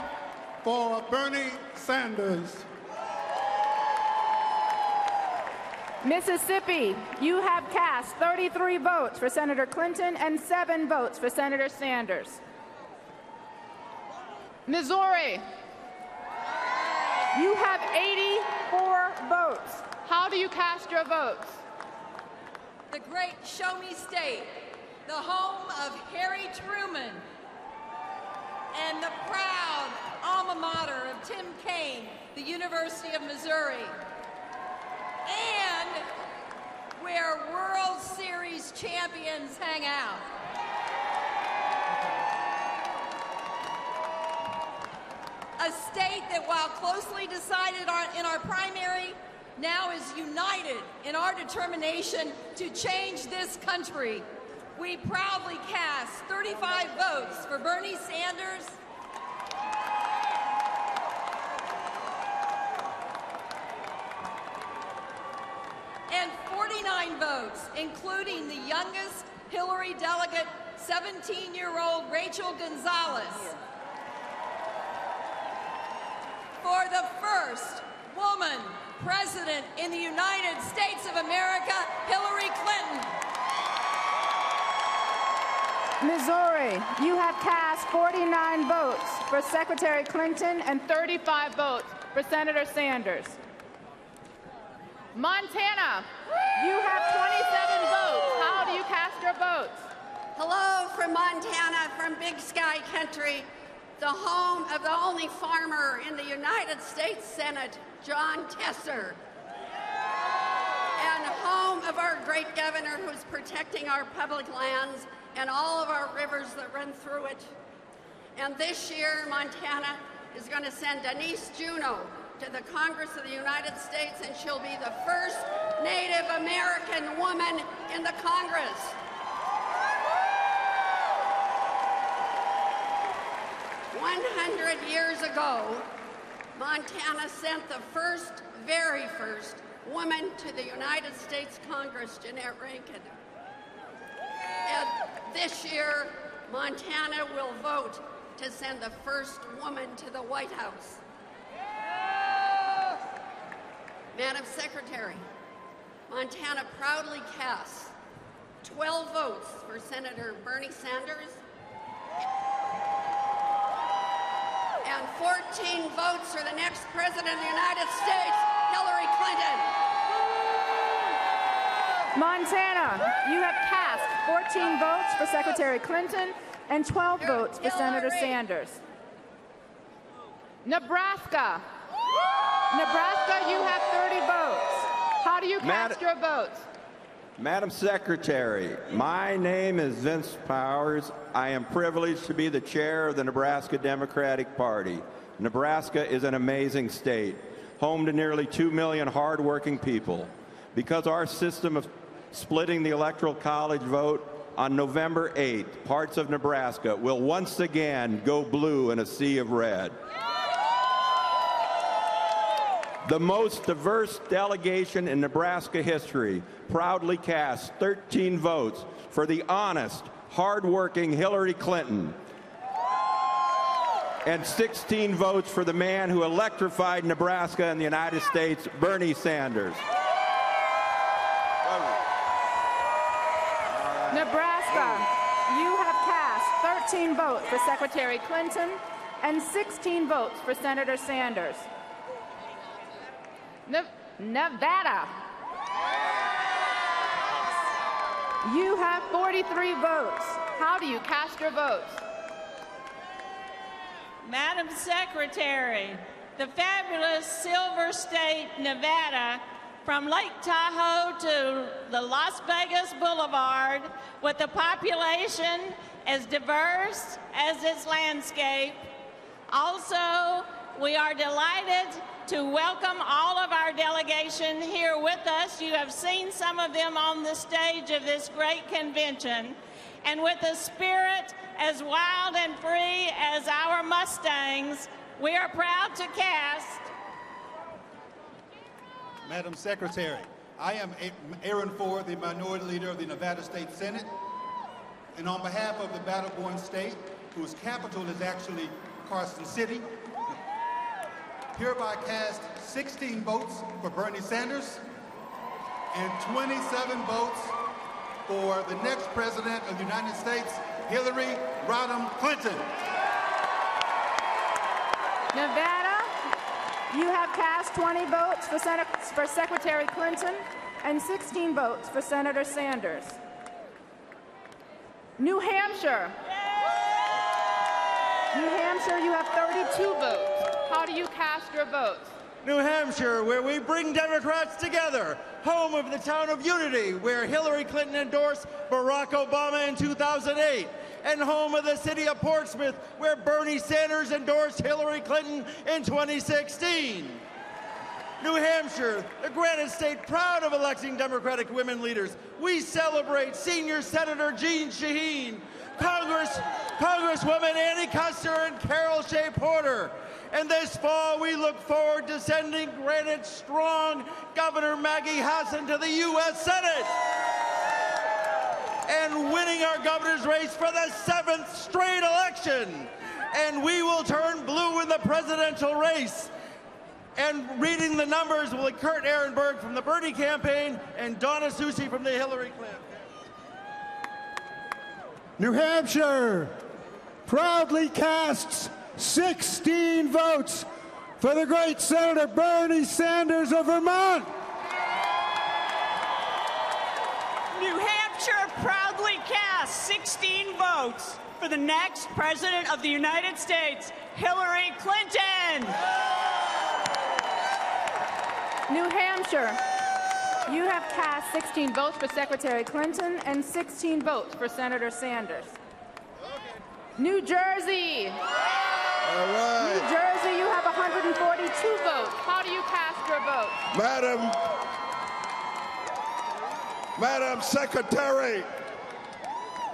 for Bernie Sanders. Mississippi, you have cast 33 votes for Senator Clinton and 7 votes for Senator Sanders. Missouri, you have 84 votes. How do you cast your votes? the great Show Me State, the home of Harry Truman, and the proud alma mater of Tim Kaine, the University of Missouri, and where World Series champions hang out. A state that, while closely decided in our primary, now is united in our determination to change this country. We proudly cast 35 votes for Bernie Sanders and 49 votes, including the youngest Hillary delegate, 17-year-old Rachel Gonzalez, for the first woman president in the United States of America, Hillary Clinton. Missouri, you have cast 49 votes for Secretary Clinton and 35 votes for Senator Sanders. Montana, you have 27 votes. How do you cast your votes? Hello from Montana, from Big Sky Country, the home of the only farmer in the United States Senate, John Tesser, and home of our great governor who's protecting our public lands and all of our rivers that run through it. And this year, Montana is going to send Denise Juneau to the Congress of the United States, and she'll be the first Native American woman in the Congress. Years ago, Montana sent the very first woman to the United States Congress, Jeanette Rankin. And this year, Montana will vote to send the first woman to the White House. Madam Secretary, Montana proudly casts 12 votes for Senator Bernie Sanders and 14 votes for the next President of the United States, Hillary Clinton. Montana, you have cast 14 votes for Secretary Clinton and 12 votes for Senator Sanders. Nebraska. Nebraska, you have 30 votes. How do you cast your votes? Madam Secretary, my name is Vince Powers. I am privileged to be the chair of the Nebraska Democratic Party. Nebraska is an amazing state, home to nearly 2 million hardworking people. Because our system of splitting the Electoral College vote on November 8th, parts of Nebraska will once again go blue in a sea of red. The most diverse delegation in Nebraska history proudly cast 13 votes for the honest, hardworking Hillary Clinton and 16 votes for the man who electrified Nebraska and the United States, Bernie Sanders. Nebraska, you have cast 13 votes for Secretary Clinton and 16 votes for Senator Sanders. Nevada, you have 43 votes. How do you cast your votes? Madam Secretary, the fabulous Silver State, Nevada, from Lake Tahoe to the Las Vegas Boulevard, with a population as diverse as its landscape. Also, we are delighted to welcome all of our delegation here with us. You have seen some of them on the stage of this great convention. And with a spirit as wild and free as our Mustangs, we are proud to cast. Madam Secretary, I am Aaron Ford, the Minority Leader of the Nevada State Senate. And on behalf of the Battleborn State, whose capital is actually Carson City, hereby cast 16 votes for Bernie Sanders and 27 votes for the next President of the United States, Hillary Rodham Clinton. Nevada, you have cast 20 votes for Secretary Clinton and 16 votes for Senator Sanders. New Hampshire. New Hampshire, you have 32 votes. How do you cast your votes? New Hampshire, where we bring Democrats together. Home of the town of Unity, where Hillary Clinton endorsed Barack Obama in 2008. And home of the city of Portsmouth, where Bernie Sanders endorsed Hillary Clinton in 2016. New Hampshire, the granite state proud of electing Democratic women leaders. We celebrate Senior Senator Jean Shaheen, Congresswoman Annie Kuster, and Carol Shea Porter. And this fall, we look forward to sending Granite strong Governor Maggie Hassan to the U.S. Senate and winning our governor's race for the 7th straight election. And we will turn blue in the presidential race. And reading the numbers will be Kurt Ehrenberg from the Bernie campaign and Donna Soucy from the Hillary campaign. New Hampshire proudly casts 16 votes for the great Senator Bernie Sanders of Vermont. New Hampshire proudly casts 16 votes for the next President of the United States, Hillary Clinton. New Hampshire, you have cast 16 votes for Secretary Clinton and 16 votes for Senator Sanders. New Jersey. All right. New Jersey, you have 142 votes. How do you cast your vote? Madam Secretary,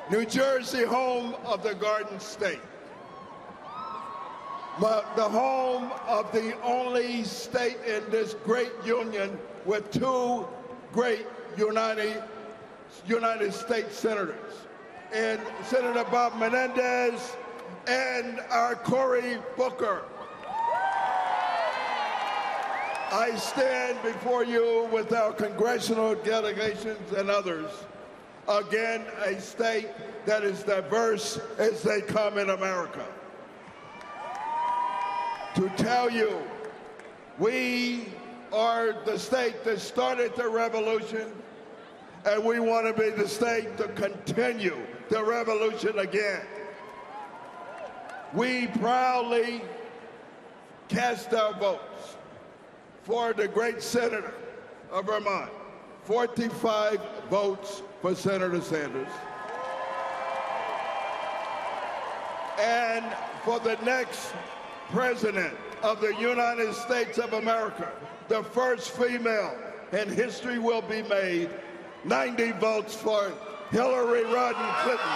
New Jersey, home of the Garden State. But the home of the only state in this great union with 2 great United States senators, and Senator Bob Menendez and our Cory Booker. I stand before you with our congressional delegations and others, again, a state that is diverse as they come in America, to tell you we are the state that started the revolution, and we want to be the state to continue the revolution again. We proudly cast our votes for the great senator of Vermont. 45 votes for Senator Sanders. And for the next President of the United States of America, the first female, and history will be made, 90 votes for Hillary Rodham Clinton.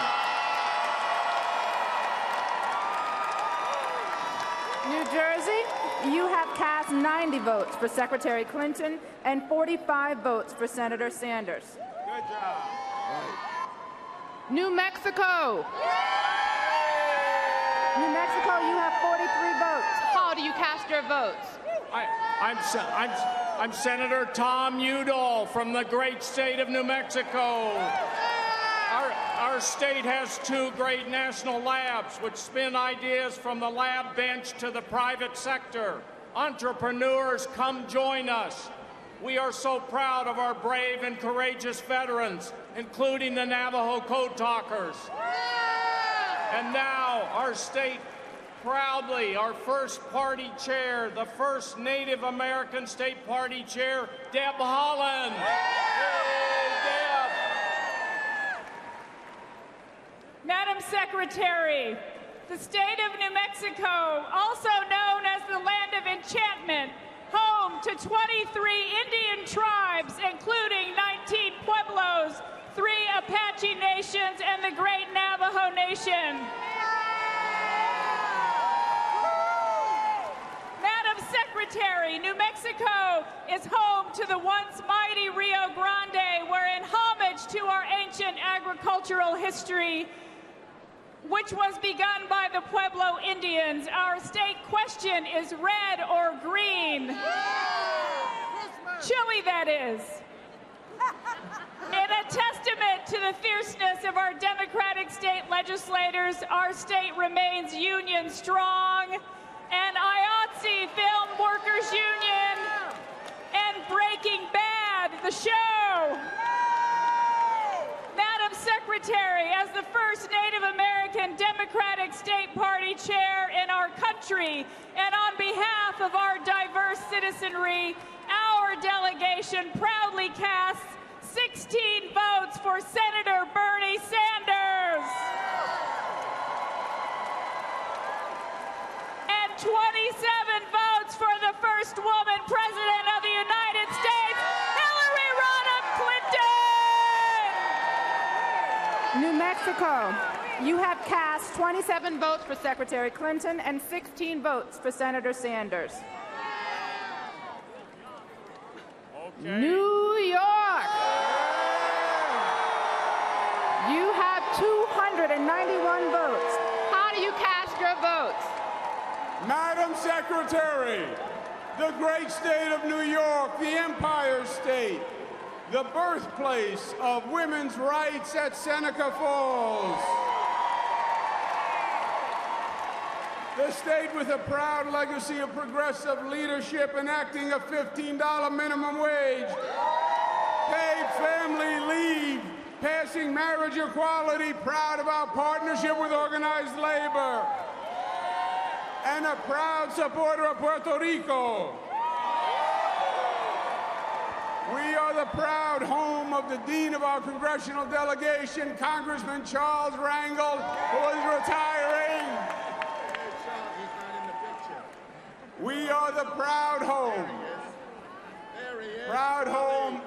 New Jersey, you have cast 90 votes for Secretary Clinton and 45 votes for Senator Sanders. Good job. New Mexico. New Mexico, you have 43 votes. How do you cast your votes? I'm Senator Tom Udall from the great state of New Mexico. Our state has 2 great national labs which spin ideas from the lab bench to the private sector. Entrepreneurs, come join us. We are so proud of our brave and courageous veterans, including the Navajo Code Talkers. And now our state proudly, our first party chair, the first Native American state party chair, Deb Haaland. Madam Secretary, the state of New Mexico, also known as the land of enchantment, home to 23 Indian tribes, including 19 Pueblos, 3 Apache nations, and the great Navajo Nation. Madam Secretary, New Mexico is home to the once mighty Rio Grande, where in homage to our ancient agricultural history, which was begun by the Pueblo Indians, our state question is red or green. Chili, that is. In a testament to the fierceness of our Democratic state legislators, our state remains union strong, and IATSE Film Workers Union and Breaking Bad of the show. Madam Secretary, as the first Native American Democratic State Party chair in our country, and on behalf of our diverse citizenry, our delegation proudly casts 16 votes for Senator Bernie Sanders. And 27 votes for the first woman president of the United States, Hillary Rodham Clinton. New Mexico, you have cast 27 votes for Secretary Clinton and 16 votes for Senator Sanders. Okay. New York, you have 291 votes. How do you cast your votes? Madam Secretary, the great state of New York, the Empire State, the birthplace of women's rights at Seneca Falls. The state with a proud legacy of progressive leadership enacting a $15 minimum wage, paid family leave, passing marriage equality, proud of our partnership with organized labor, and a proud supporter of Puerto Rico. We are the proud home of the dean of our congressional delegation, Congressman Charles Rangel, who is retiring. We are the proud home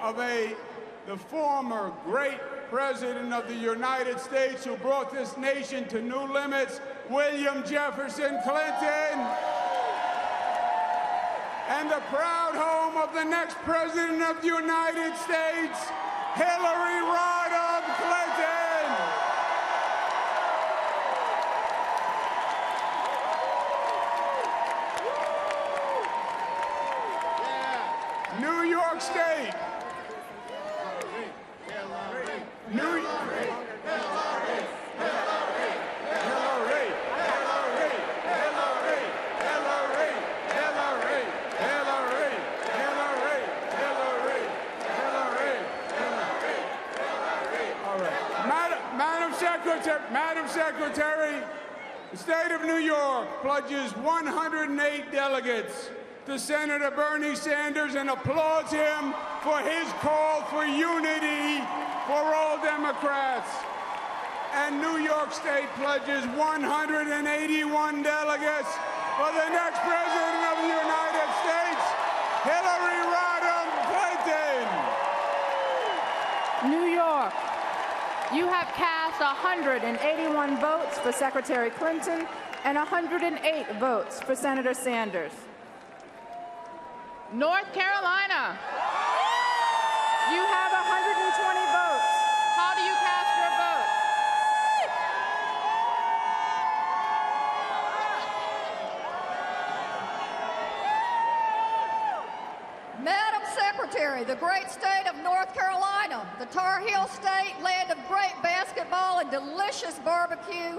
of the former great president of the United States who brought this nation to new limits, William Jefferson Clinton. And the proud home of the next president of the United States, Hillary Rodham Clinton. New York State. New York. Madam Secretary, the state of New York pledges 108 delegates to Senator Bernie Sanders and applauds him for his call for unity for all Democrats. And New York State pledges 181 delegates for the next president of the United States, Hillary Rodham Clinton. New York, you have cast 181 votes for Secretary Clinton and 108 votes for Senator Sanders. North Carolina, you have 120 votes. How do you cast your vote? Madam Secretary, the great state of North Carolina, the Tar Heel state, land of great basketball and delicious barbecue,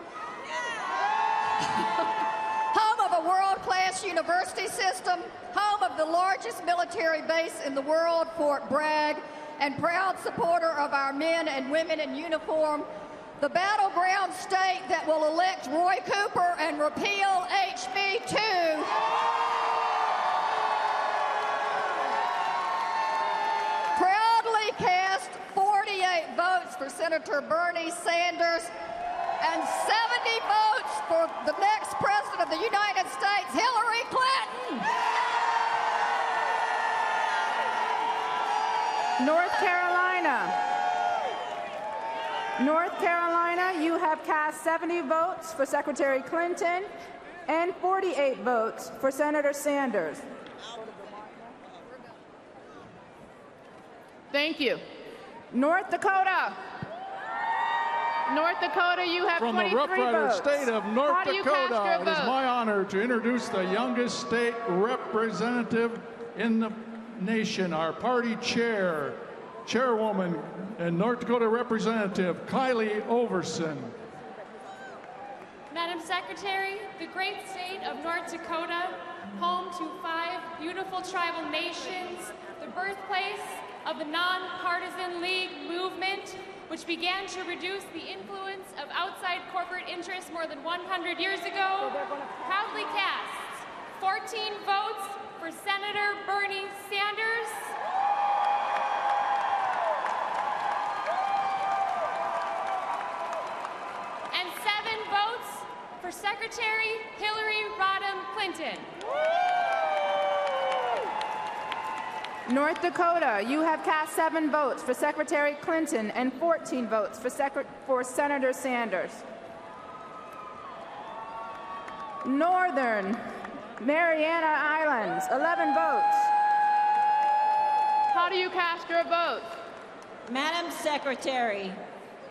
home of a world-class university system, home of the largest military base in the world, Fort Bragg, and proud supporter of our men and women in uniform, the battleground state that will elect Roy Cooper and repeal HB 2. Proudly cast 48 votes for Senator Bernie Sanders and 70 votes for the next president of the United States, Hillary Clinton. North Carolina, you have cast 70 votes for Secretary Clinton and 48 votes for Senator Sanders. Thank you. North Dakota, you have 23 votes. From the Rough Rider state of North Dakota, it is vote? my honor to introduce the youngest state representative in the nation, our party chairwoman and North Dakota Representative Kylie Overson. Madam Secretary, the great state of North Dakota, home to 5 beautiful tribal nations, the birthplace of the nonpartisan League movement, which began to reduce the influence of outside corporate interests more than 100 years ago, proudly casts 14 votes for Senator Bernie Sanders, and 7 votes for Secretary Hillary Rodham Clinton. North Dakota, you have cast 7 votes for Secretary Clinton and 14 votes for Senator Sanders. Northern Mariana Islands, 11 votes. How do you cast your vote? Madam Secretary,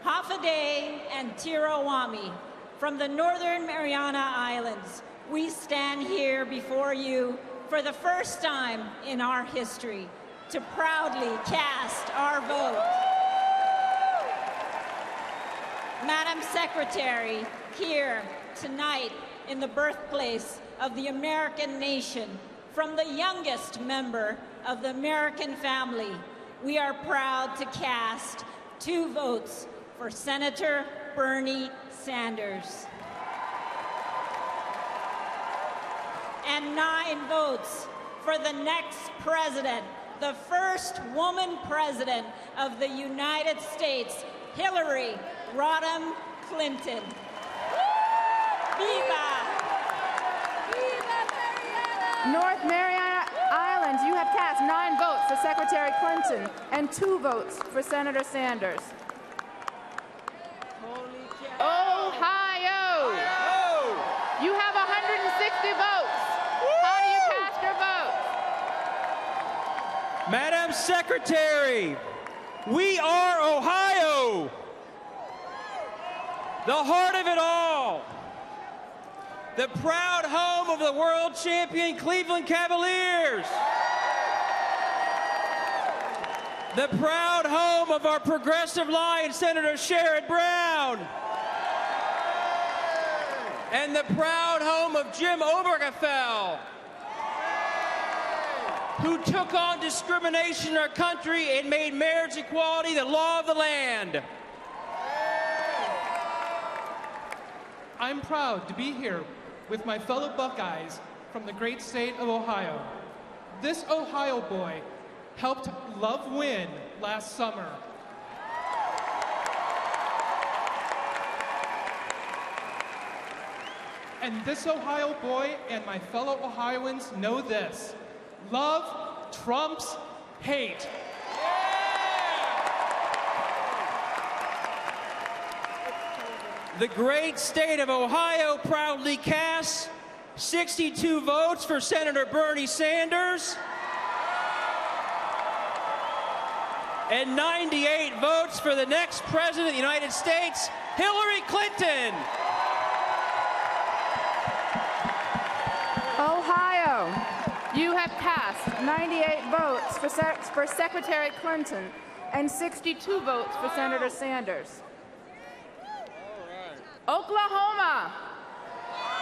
Hafaday and Tirawami, from the Northern Mariana Islands, we stand here before you for the first time in our history to proudly cast our vote. Madam Secretary, here tonight in the birthplace of the American nation, from the youngest member of the American family, we are proud to cast 2 votes for Senator Bernie Sanders. And 9 votes for the next president, the first woman president of the United States, Hillary Rodham Clinton. Viva! Viva Mariana! North Mariana Islands, you have cast 9 votes for Secretary Clinton and 2 votes for Senator Sanders. Ohio! You have 160 votes. How do you cast your vote? Madam Secretary, we are Ohio, the heart of it all, the proud home of the world champion Cleveland Cavaliers, the proud home of our progressive lion, Senator Sherrod Brown, and the proud home of Jim Obergefell, who took on discrimination in our country and made marriage equality the law of the land. I'm proud to be here with my fellow Buckeyes from the great state of Ohio. This Ohio boy helped Love win last summer. And this Ohio boy and my fellow Ohioans know this: love trumps hate. The great state of Ohio proudly casts 62 votes for Senator Bernie Sanders and 98 votes for the next President of the United States, Hillary Clinton. Ohio, you have cast 98 votes for Secretary Clinton and 62 votes for Senator Sanders. Oklahoma,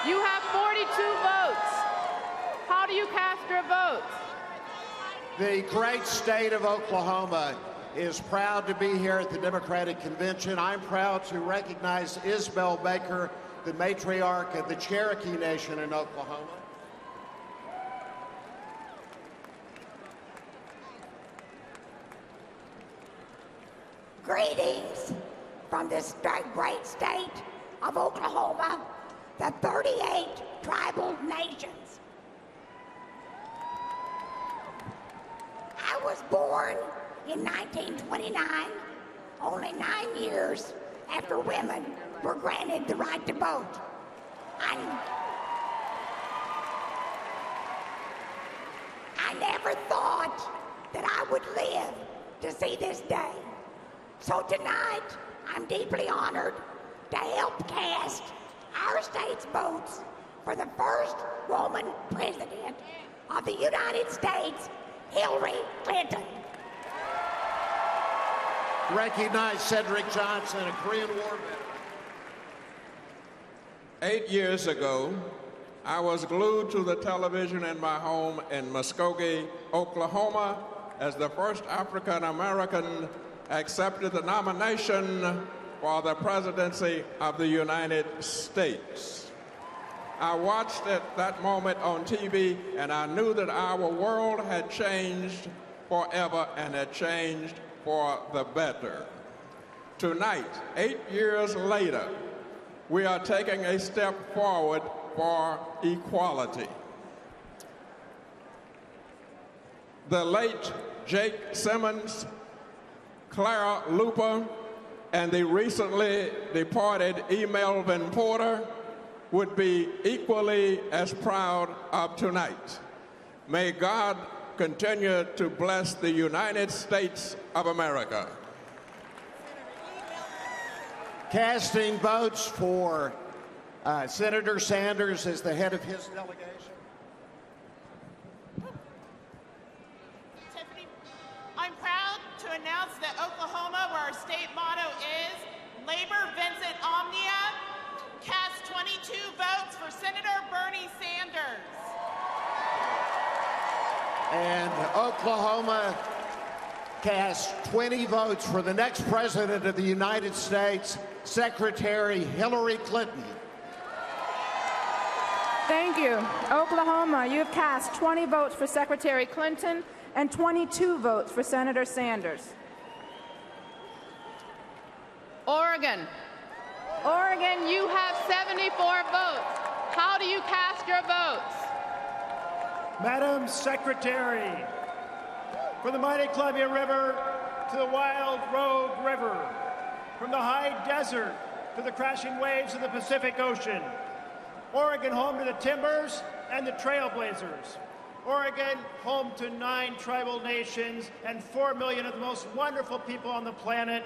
you have 42 votes. How do you cast your vote? The great state of Oklahoma is proud to be here at the Democratic Convention. I'm proud to recognize Isabel Baker, the matriarch of the Cherokee Nation in Oklahoma. Greetings from this great state of Oklahoma, the 38 tribal nations. I was born in 1929, only 9 years after women were granted the right to vote. I never thought that I would live to see this day. So tonight, I'm deeply honored to help cast our state's votes for the first woman president of the United States, Hillary Clinton. Recognize Cedric Johnson, a Korean War veteran. 8 years ago, I was glued to the television in my home in Muskogee, Oklahoma, as the first African American accepted the nomination for the presidency of the United States. I watched that moment on TV, and I knew that our world had changed forever and had changed for the better. Tonight, 8 years later, we are taking a step forward for equality. The late Jake Simmons, Clara Luper, and the recently departed E. Melvin Porter would be equally as proud of tonight. May God continue to bless the United States of America. Casting votes for Senator Sanders as the head of his delegation. I'm proud to announce that Oklahoma, where our state motto is Labor Vincit Omnia, cast 22 votes for Senator Bernie Sanders. And Oklahoma cast 20 votes for the next president of the United States, Secretary Hillary Clinton. Thank you. Oklahoma, you have cast 20 votes for Secretary Clinton and 22 votes for Senator Sanders. Oregon. Oregon, you have 74 votes. How do you cast your votes? Madam Secretary, from the mighty Columbia River to the Wild Rogue River, from the high desert to the crashing waves of the Pacific Ocean, Oregon home to the Timbers and the Trailblazers. Oregon home to 9 tribal nations and 4 million of the most wonderful people on the planet.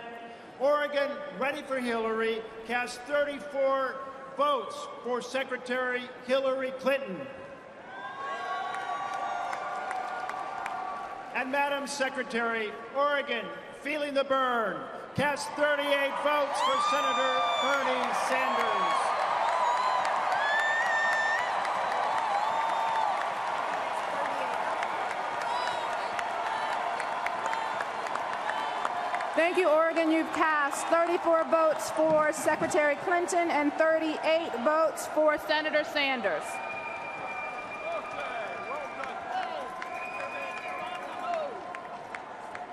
Oregon, ready for Hillary, cast 34 votes for Secretary Hillary Clinton. And Madam Secretary, Oregon, feeling the burn, cast 38 votes for Senator Bernie Sanders. Thank you, Oregon. You've cast 34 votes for Secretary Clinton and 38 votes for Senator Sanders.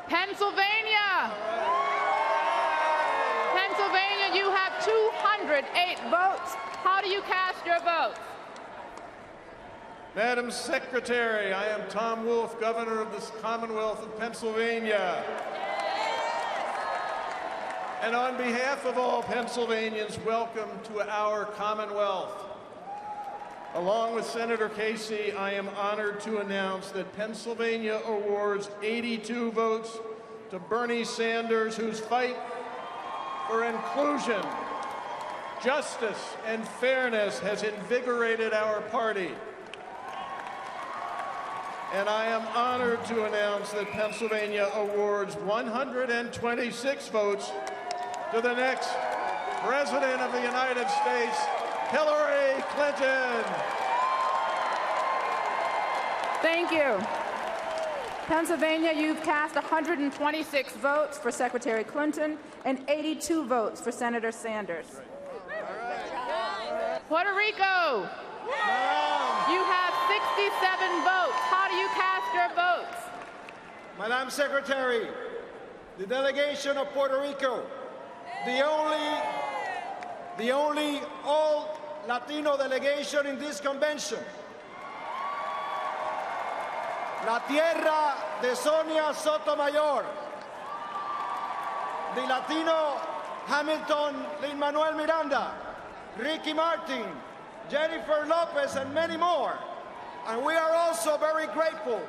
Pennsylvania. Pennsylvania, you have 208 votes. How do you cast your votes? Madam Secretary, I am Tom Wolf, Governor of the Commonwealth of Pennsylvania. And on behalf of all Pennsylvanians, welcome to our Commonwealth. Along with Senator Casey, I am honored to announce that Pennsylvania awards 82 votes to Bernie Sanders, whose fight for inclusion, justice, and fairness has invigorated our party. And I am honored to announce that Pennsylvania awards 126 votes to the next President of the United States, Hillary Clinton. Thank you. Pennsylvania, you've cast 126 votes for Secretary Clinton and 82 votes for Senator Sanders. Puerto Rico. You have 67 votes. How do you cast your votes? Madam Secretary, the delegation of Puerto Rico, the only all-Latino delegation in this convention. La tierra de Sonia Sotomayor, the Latino Hamilton Lin-Manuel Miranda, Ricky Martin, Jennifer Lopez, and many more. And we are also very grateful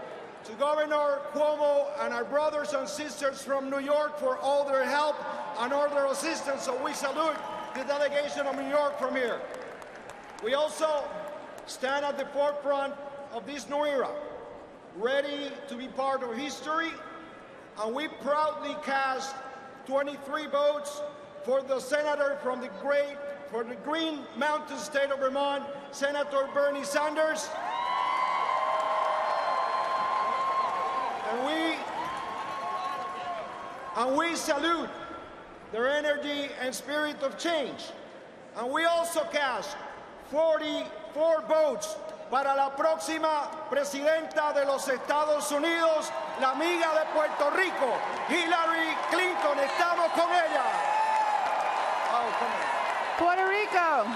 to Governor Cuomo and our brothers and sisters from New York for all their help and all their assistance. So we salute the delegation of New York from here. We also stand at the forefront of this new era, ready to be part of history, and we proudly cast 23 votes for the senator from the Green Mountain State of Vermont, Senator Bernie Sanders. And we and we salute their energy and spirit of change. And we also cast 44 votes para la próxima presidenta de los Estados Unidos, la amiga de Puerto Rico, Hillary Clinton. Estamos con ella. Oh, come on. Puerto Rico,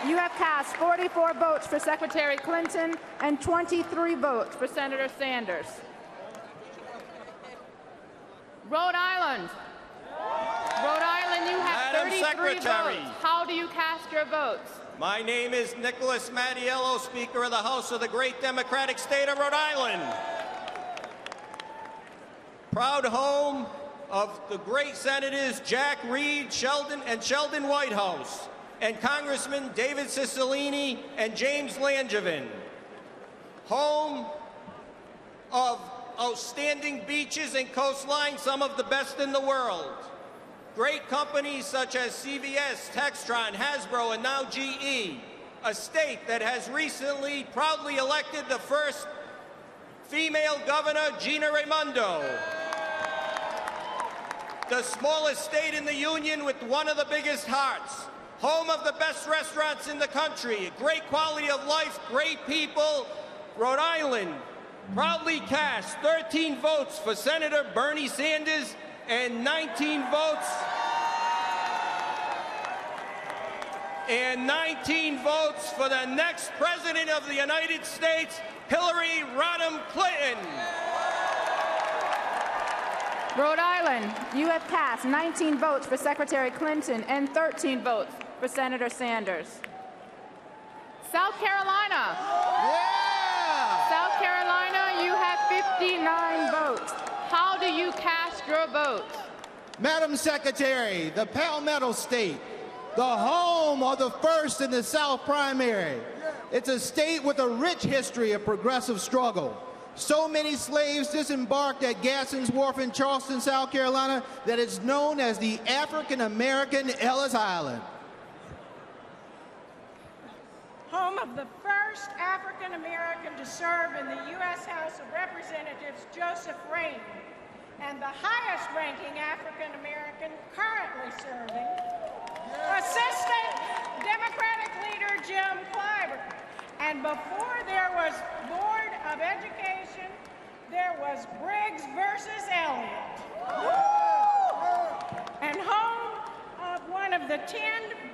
you have cast 44 votes for Secretary Clinton and 23 votes for Senator Sanders. Rhode Island. Rhode Island, you have Madam 33 Secretary. votes. How do you cast your votes? My name is Nicholas Mattiello, Speaker of the House of the great democratic state of Rhode Island. Proud home of the great Senators Jack Reed, Sheldon Whitehouse, and Congressman David Cicilline and James Langevin. Home of outstanding beaches and coastlines, some of the best in the world. Great companies such as CVS, Textron, Hasbro, and now GE. A state that has recently proudly elected the first female governor, Gina Raimondo. The smallest state in the union with one of the biggest hearts. Home of the best restaurants in the country. Great quality of life, great people. Rhode Island proudly cast 13 votes for Senator Bernie Sanders and 19 votes for the next President of the United States, Hillary Rodham Clinton. Rhode Island, you have cast 19 votes for Secretary Clinton and 13 votes for Senator Sanders. South Carolina. Yeah! South Carolina, you have 59 votes. How do you cast your votes? Madam Secretary, the Palmetto State, the home of the first in the South primary. It's a state with a rich history of progressive struggle. So many slaves disembarked at Gadsden's Wharf in Charleston, South Carolina, that it's known as the African-American Ellis Island. Home of the first African-American to serve in the U.S. House of Representatives, Joseph Raine, and the highest-ranking African-American currently serving, Assistant Democratic Leader Jim Clyburn. And before there was Board of Education, there was Briggs versus Elliott. And home of one of the 10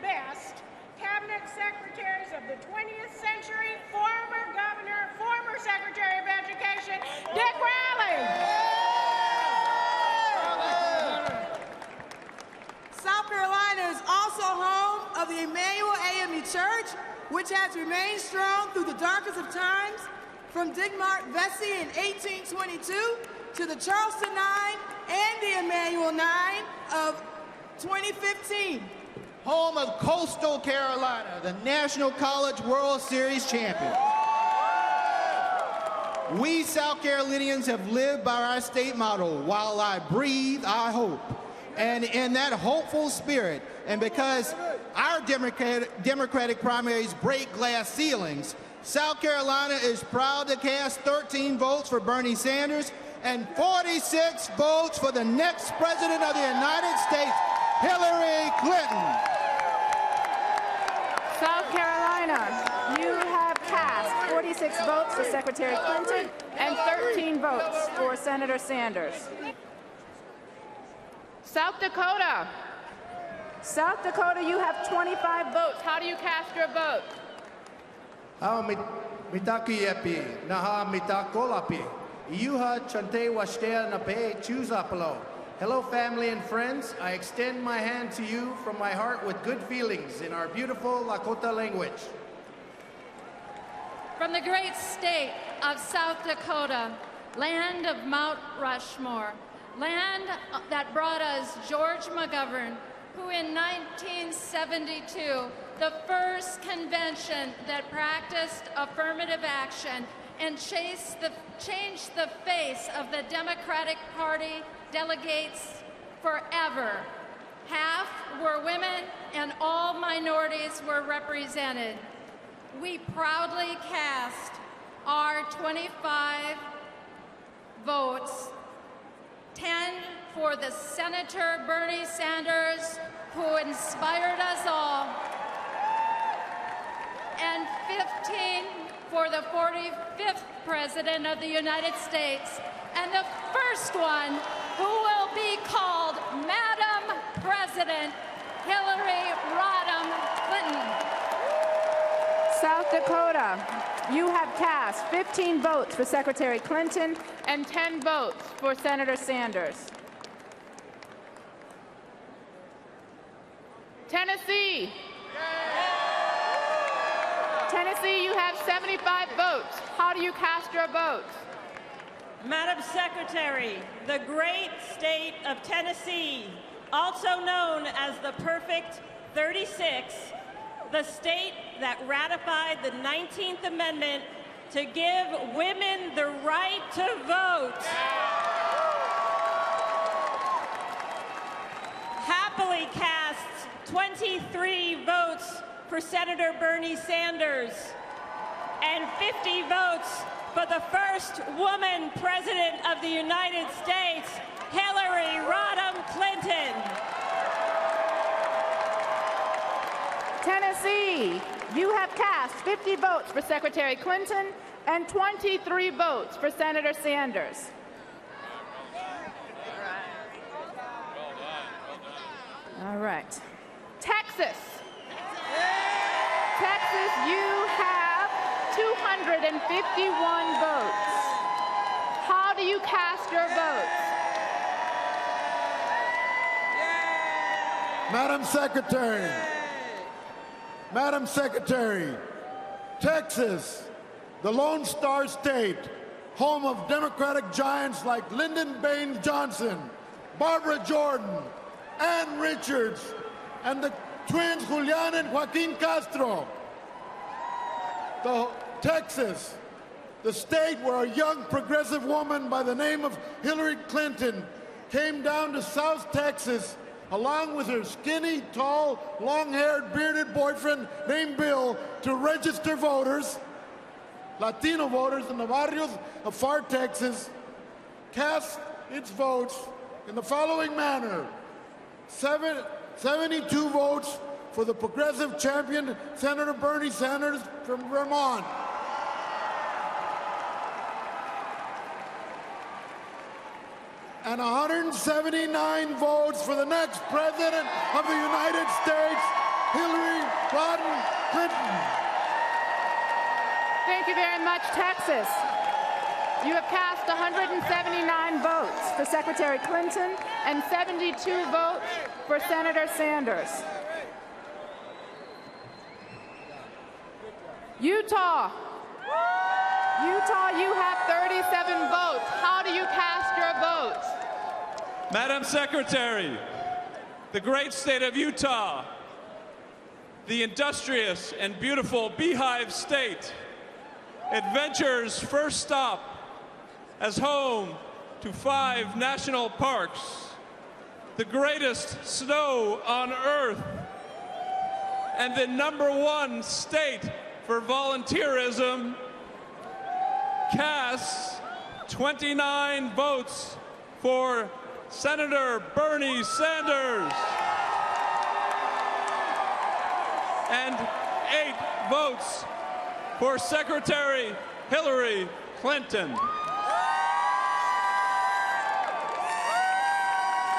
best cabinet secretaries of the 20th century, former governor, former Secretary of Education, Dick Riley. South Carolina is also home of the Emmanuel AME Church, which has remained strong through the darkest of times, from Digmart Vesey in 1822 to the Charleston 9 and the Emmanuel 9 of 2015. Home of Coastal Carolina, the National College World Series champion. We South Carolinians have lived by our state motto, while I breathe, I hope. And in that hopeful spirit, and because our Democratic primaries break glass ceilings, South Carolina is proud to cast 13 votes for Bernie Sanders and 46 votes for the next President of the United States, Hillary Clinton. South Carolina, you have cast 46 votes for Secretary Clinton and 13 votes for Senator Sanders. South Dakota. South Dakota, you have 25 votes. How do you cast your vote? Mitakuyepi, naha mitakolapi, iuha chante washtea nape chuzapalo. Hello, family and friends. I extend my hand to you from my heart with good feelings in our beautiful Lakota language. From the great state of South Dakota, land of Mount Rushmore, land that brought us George McGovern, who in 1972, the first convention that practiced affirmative action and changed the face of the Democratic Party delegates forever. Half were women and all minorities were represented. We proudly cast our 25 votes, 10 for the Senator Bernie Sanders, who inspired us all, and 15 for the 45th President of the United States, and the first one who will be called Madam President, Hillary Rodham Clinton. South Dakota, you have cast 15 votes for Secretary Clinton and 10 votes for Senator Sanders. Tennessee. Tennessee, you have 75 votes. How do you cast your votes? Madam Secretary, the great state of Tennessee, also known as the Perfect 36, the state that ratified the 19th Amendment to give women the right to vote, happily casts 23 votes for Senator Bernie Sanders and 50 votes for the first woman president of the United States, Hillary Rodham Clinton. Tennessee, you have cast 50 votes for Secretary Clinton and 23 votes for Senator Sanders. All right. Texas. Texas, you have 251 votes. How do you cast your votes? Madam Secretary, Texas, the Lone Star State, home of Democratic giants like Lyndon Baines Johnson, Barbara Jordan, Ann Richards, and the twins Julian and Joaquin Castro. Texas, the state where a young progressive woman by the name of Hillary Clinton came down to South Texas along with her skinny, tall, long-haired, bearded boyfriend named Bill to register voters, Latino voters in the barrios of far Texas, cast its votes in the following manner: 72 votes for the progressive champion, Senator Bernie Sanders from Vermont. And 179 votes for the next President of the United States, Hillary Rodham Clinton. Thank you very much, Texas. You have cast 179 votes for Secretary Clinton and 72 votes for Senator Sanders. Utah. Utah, you have 37 votes. How do you cast your votes? Madam Secretary, the great state of Utah, the industrious and beautiful Beehive State, adventure's first stop as home to 5 national parks, the greatest snow on Earth, and the #1 state for volunteerism, casts 29 votes for Senator Bernie Sanders and 8 votes for Secretary Hillary Clinton.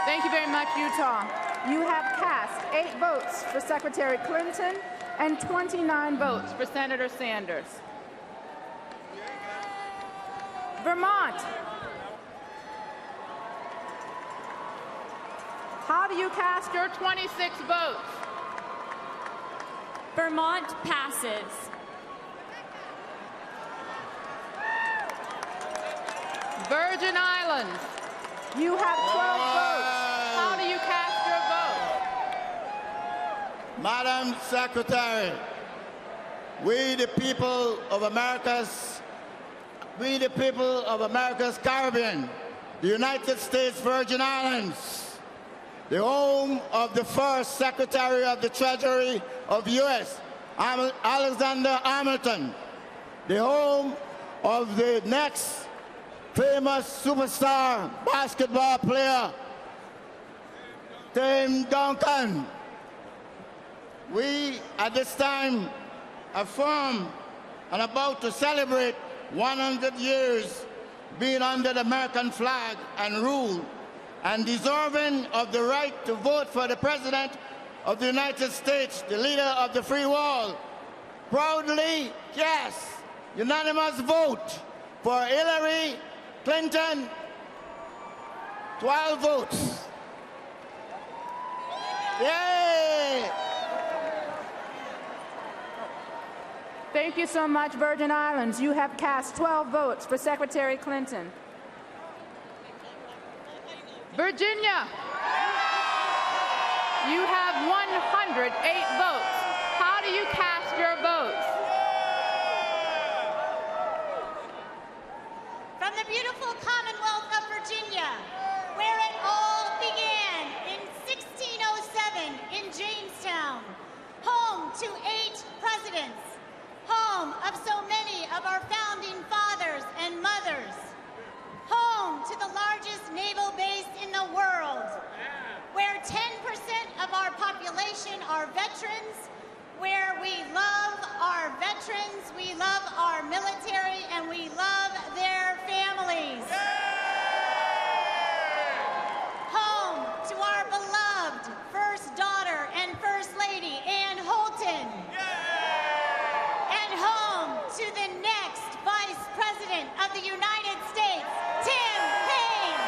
Thank you very much, Utah. You have cast 8 votes for Secretary Clinton and 29 votes for Senator Sanders. Vermont. How do you cast your 26 votes? Vermont passes. Virgin Islands. You have 12 votes. How do you cast your vote? Madam Secretary, we the people of America's Caribbean, the United States Virgin Islands, the home of the first Secretary of the Treasury of U.S., Alexander Hamilton, the home of the next famous superstar basketball player, Tim Duncan. We, at this time, affirm and about to celebrate 100 years being under the American flag and rule, and deserving of the right to vote for the President of the United States, the leader of the free world, proudly cast unanimous vote for Hillary Clinton, 12 votes. Yay! Thank you so much, Virgin Islands. You have cast 12 votes for Secretary Clinton. Virginia, you have 108 votes. How do you cast your votes? From the beautiful Commonwealth of Virginia, where it all began in 1607 in Jamestown, home to 8 presidents, home of so many of our founding fathers and mothers, home to the largest naval base in the world, where 10% of our population are veterans, where we love our veterans, we love our military, and we love their families. Home to our beloved First Daughter and First Lady, Ann Holton. And home to the next Vice President of the United States, Tim Kaine.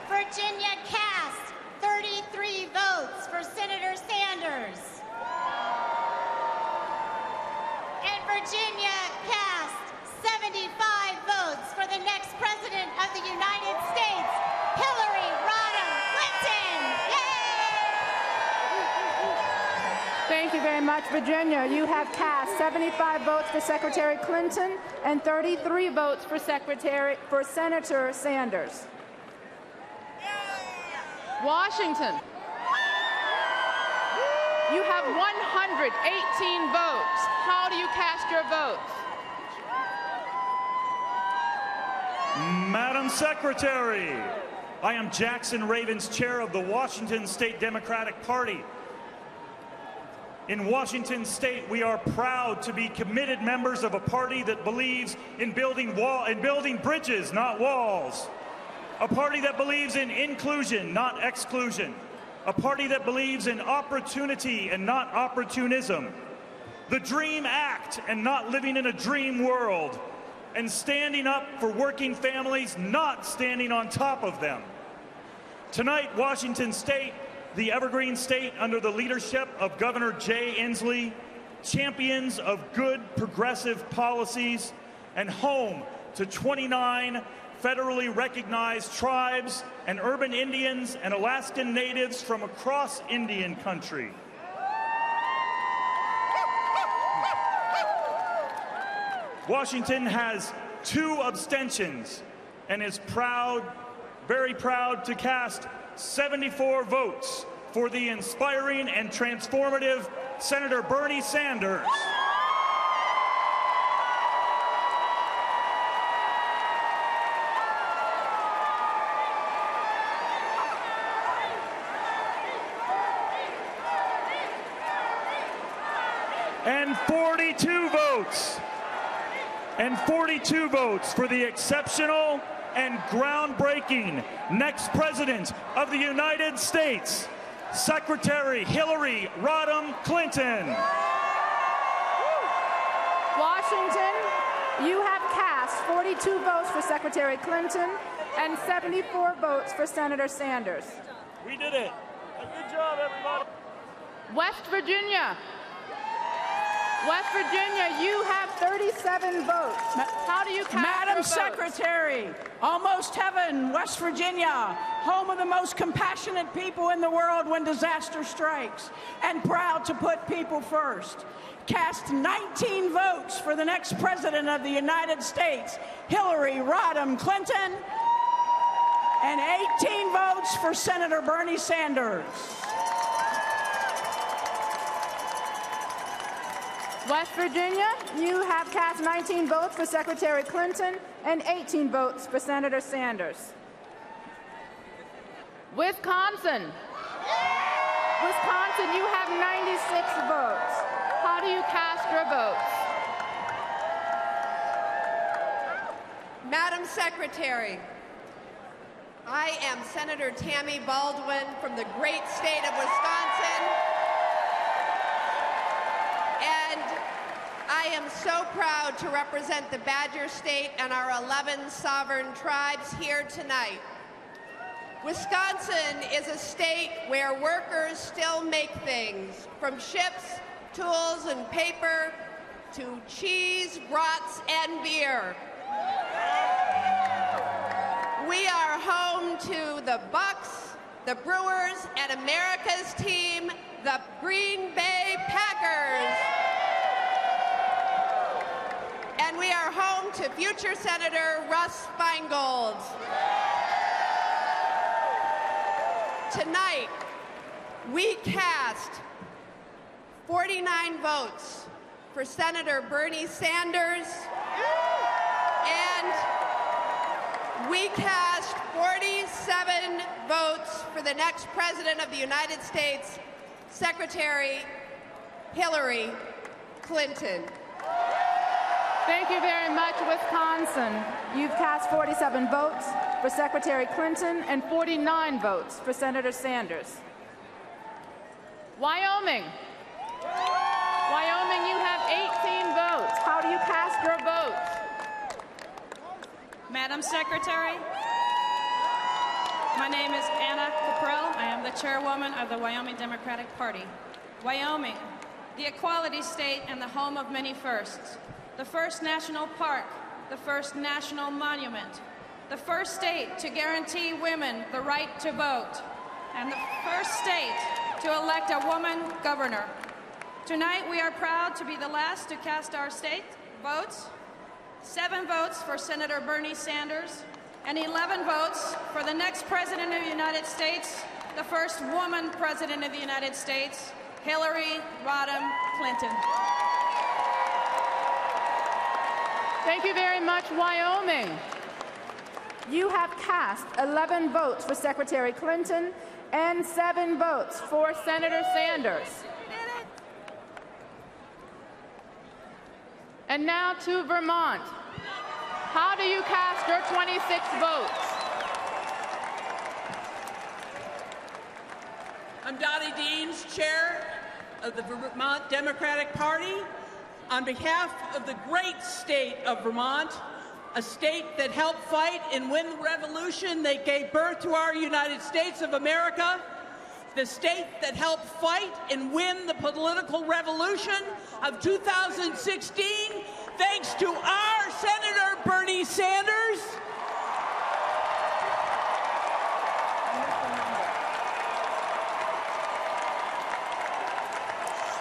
Virginia cast 33 votes for Senator Sanders. And Virginia cast 75 votes for the next President of the United States, Hillary Rodham Clinton. Thank you very much, Virginia. You have cast 75 votes for Secretary Clinton and 33 votes for Senator Sanders. Washington, you have 118 votes. How do you cast your votes? Madam Secretary, I am Jackson Ravens, chair of the Washington State Democratic Party. In Washington State, we are proud to be committed members of a party that believes in building bridges, not walls. A party that believes in inclusion, not exclusion. A party that believes in opportunity and not opportunism. The Dream Act and not living in a dream world. And standing up for working families, not standing on top of them. Tonight, Washington State, the Evergreen State under the leadership of Governor Jay Inslee, champions of good progressive policies, and home to 29 federally recognized tribes and urban Indians and Alaskan natives from across Indian country. Washington has 2 abstentions and is proud, very proud, to cast 74 votes for the inspiring and transformative Senator Bernie Sanders. And 42 votes. And 42 votes for the exceptional and groundbreaking next President of the United States, Secretary Hillary Rodham Clinton. Washington, you have cast 42 votes for Secretary Clinton and 74 votes for Senator Sanders. We did it. Good job, everybody. West Virginia. West Virginia, you have 37 votes. How do you cast Madam your votes? Secretary, almost heaven, West Virginia, home of the most compassionate people in the world when disaster strikes, and proud to put people first. Cast 19 votes for the next President of the United States, Hillary Rodham Clinton, and 18 votes for Senator Bernie Sanders. West Virginia, you have cast 19 votes for Secretary Clinton and 18 votes for Senator Sanders. Wisconsin. Wisconsin, you have 96 votes. How do you cast your votes? Madam Secretary, I am Senator Tammy Baldwin from the great state of Wisconsin, and I am so proud to represent the Badger State and our 11 sovereign tribes here tonight. Wisconsin is a state where workers still make things, from ships, tools, and paper, to cheese, brats, and beer. We are home to the Bucks, the Brewers, and America's team, the Green Bay Packers. And we are home to future Senator Russ Feingold. Tonight, we cast 49 votes for Senator Bernie Sanders, and we cast 47 votes for the next President of the United States, Secretary Hillary Clinton. Thank you very much, Wisconsin. You've cast 47 votes for Secretary Clinton and 49 votes for Senator Sanders. Wyoming. Wyoming, you have 18 votes. How do you cast your votes? Madam Secretary, my name is Anna Caprell. I am the chairwoman of the Wyoming Democratic Party. Wyoming, the equality state and the home of many firsts. The first national park, the first national monument, the first state to guarantee women the right to vote, and the first state to elect a woman governor. Tonight, we are proud to be the last to cast our state votes. 7 votes for Senator Bernie Sanders, and 11 votes for the next President of the United States, the first woman President of the United States, Hillary Rodham Clinton. Thank you very much, Wyoming. You have cast 11 votes for Secretary Clinton and 7 votes for Senator Sanders. And now to Vermont. How do you cast your 26 votes? I'm Dottie Deans, chair of the Vermont Democratic Party. On behalf of the great state of Vermont, a state that helped fight and win the revolution that gave birth to our United States of America, the state that helped fight and win the political revolution of 2016, thanks to our Senator Bernie Sanders.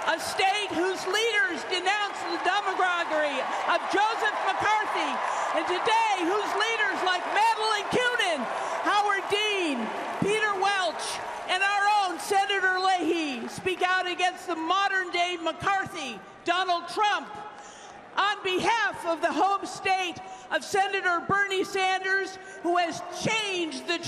A state whose leaders denounced the demagoguery of Joseph McCarthy, and today whose leaders like Madeleine Kunin, Howard Dean, Peter Welch, and our own Senator Leahy speak out against the modern-day McCarthy, Donald Trump. On behalf of the home state of Senator Bernie Sanders, who has changed the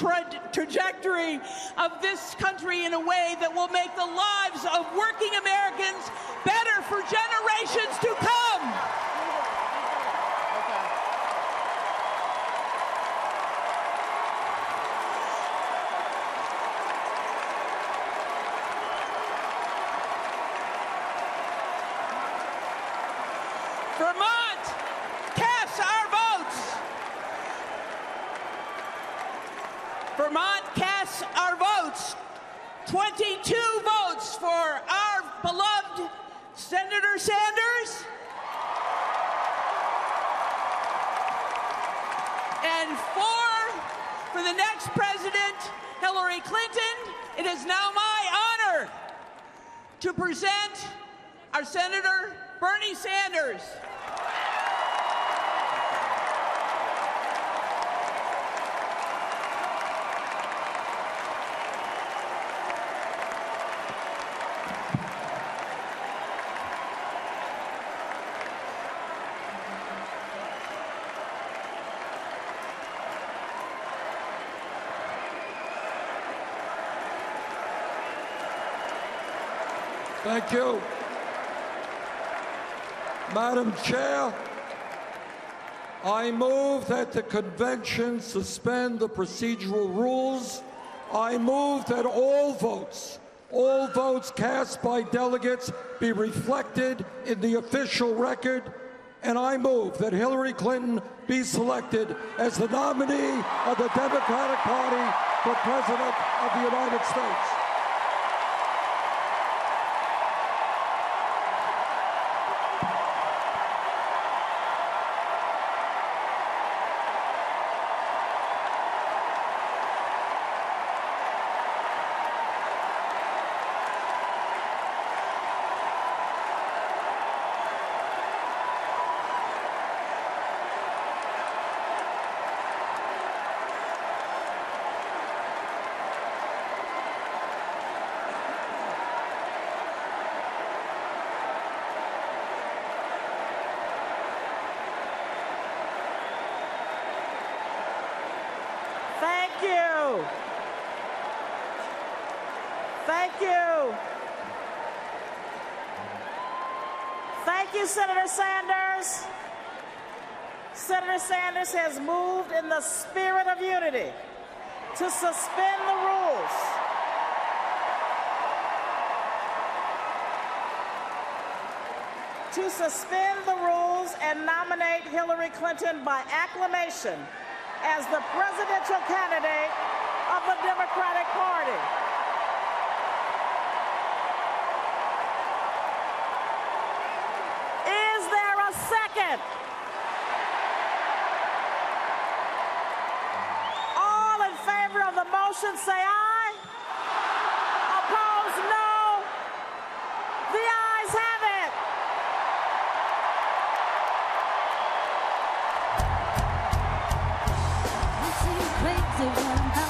trajectory of this country in a way that will make the lives of working Americans better for generations to come. Vermont, cast our votes. Vermont casts our votes. 22 votes for our beloved Senator Sanders. And 4 for the next president, Hillary Clinton. It is now my honor to present our Senator Bernie Sanders. Thank you. Madam Chair, I move that the convention suspend the procedural rules. I move that all votes cast by delegates be reflected in the official record. And I move that Hillary Clinton be selected as the nominee of the Democratic Party for President of the United States. Thank you. Thank you. Thank you, Senator Sanders. Senator Sanders has moved in the spirit of unity to suspend the rules. To suspend the rules and nominate Hillary Clinton by acclamation as the presidential candidate of the Democratic Party. Is there a second? All in favor of the motion say aye. Opposed, no. The ayes have it. Crazy one.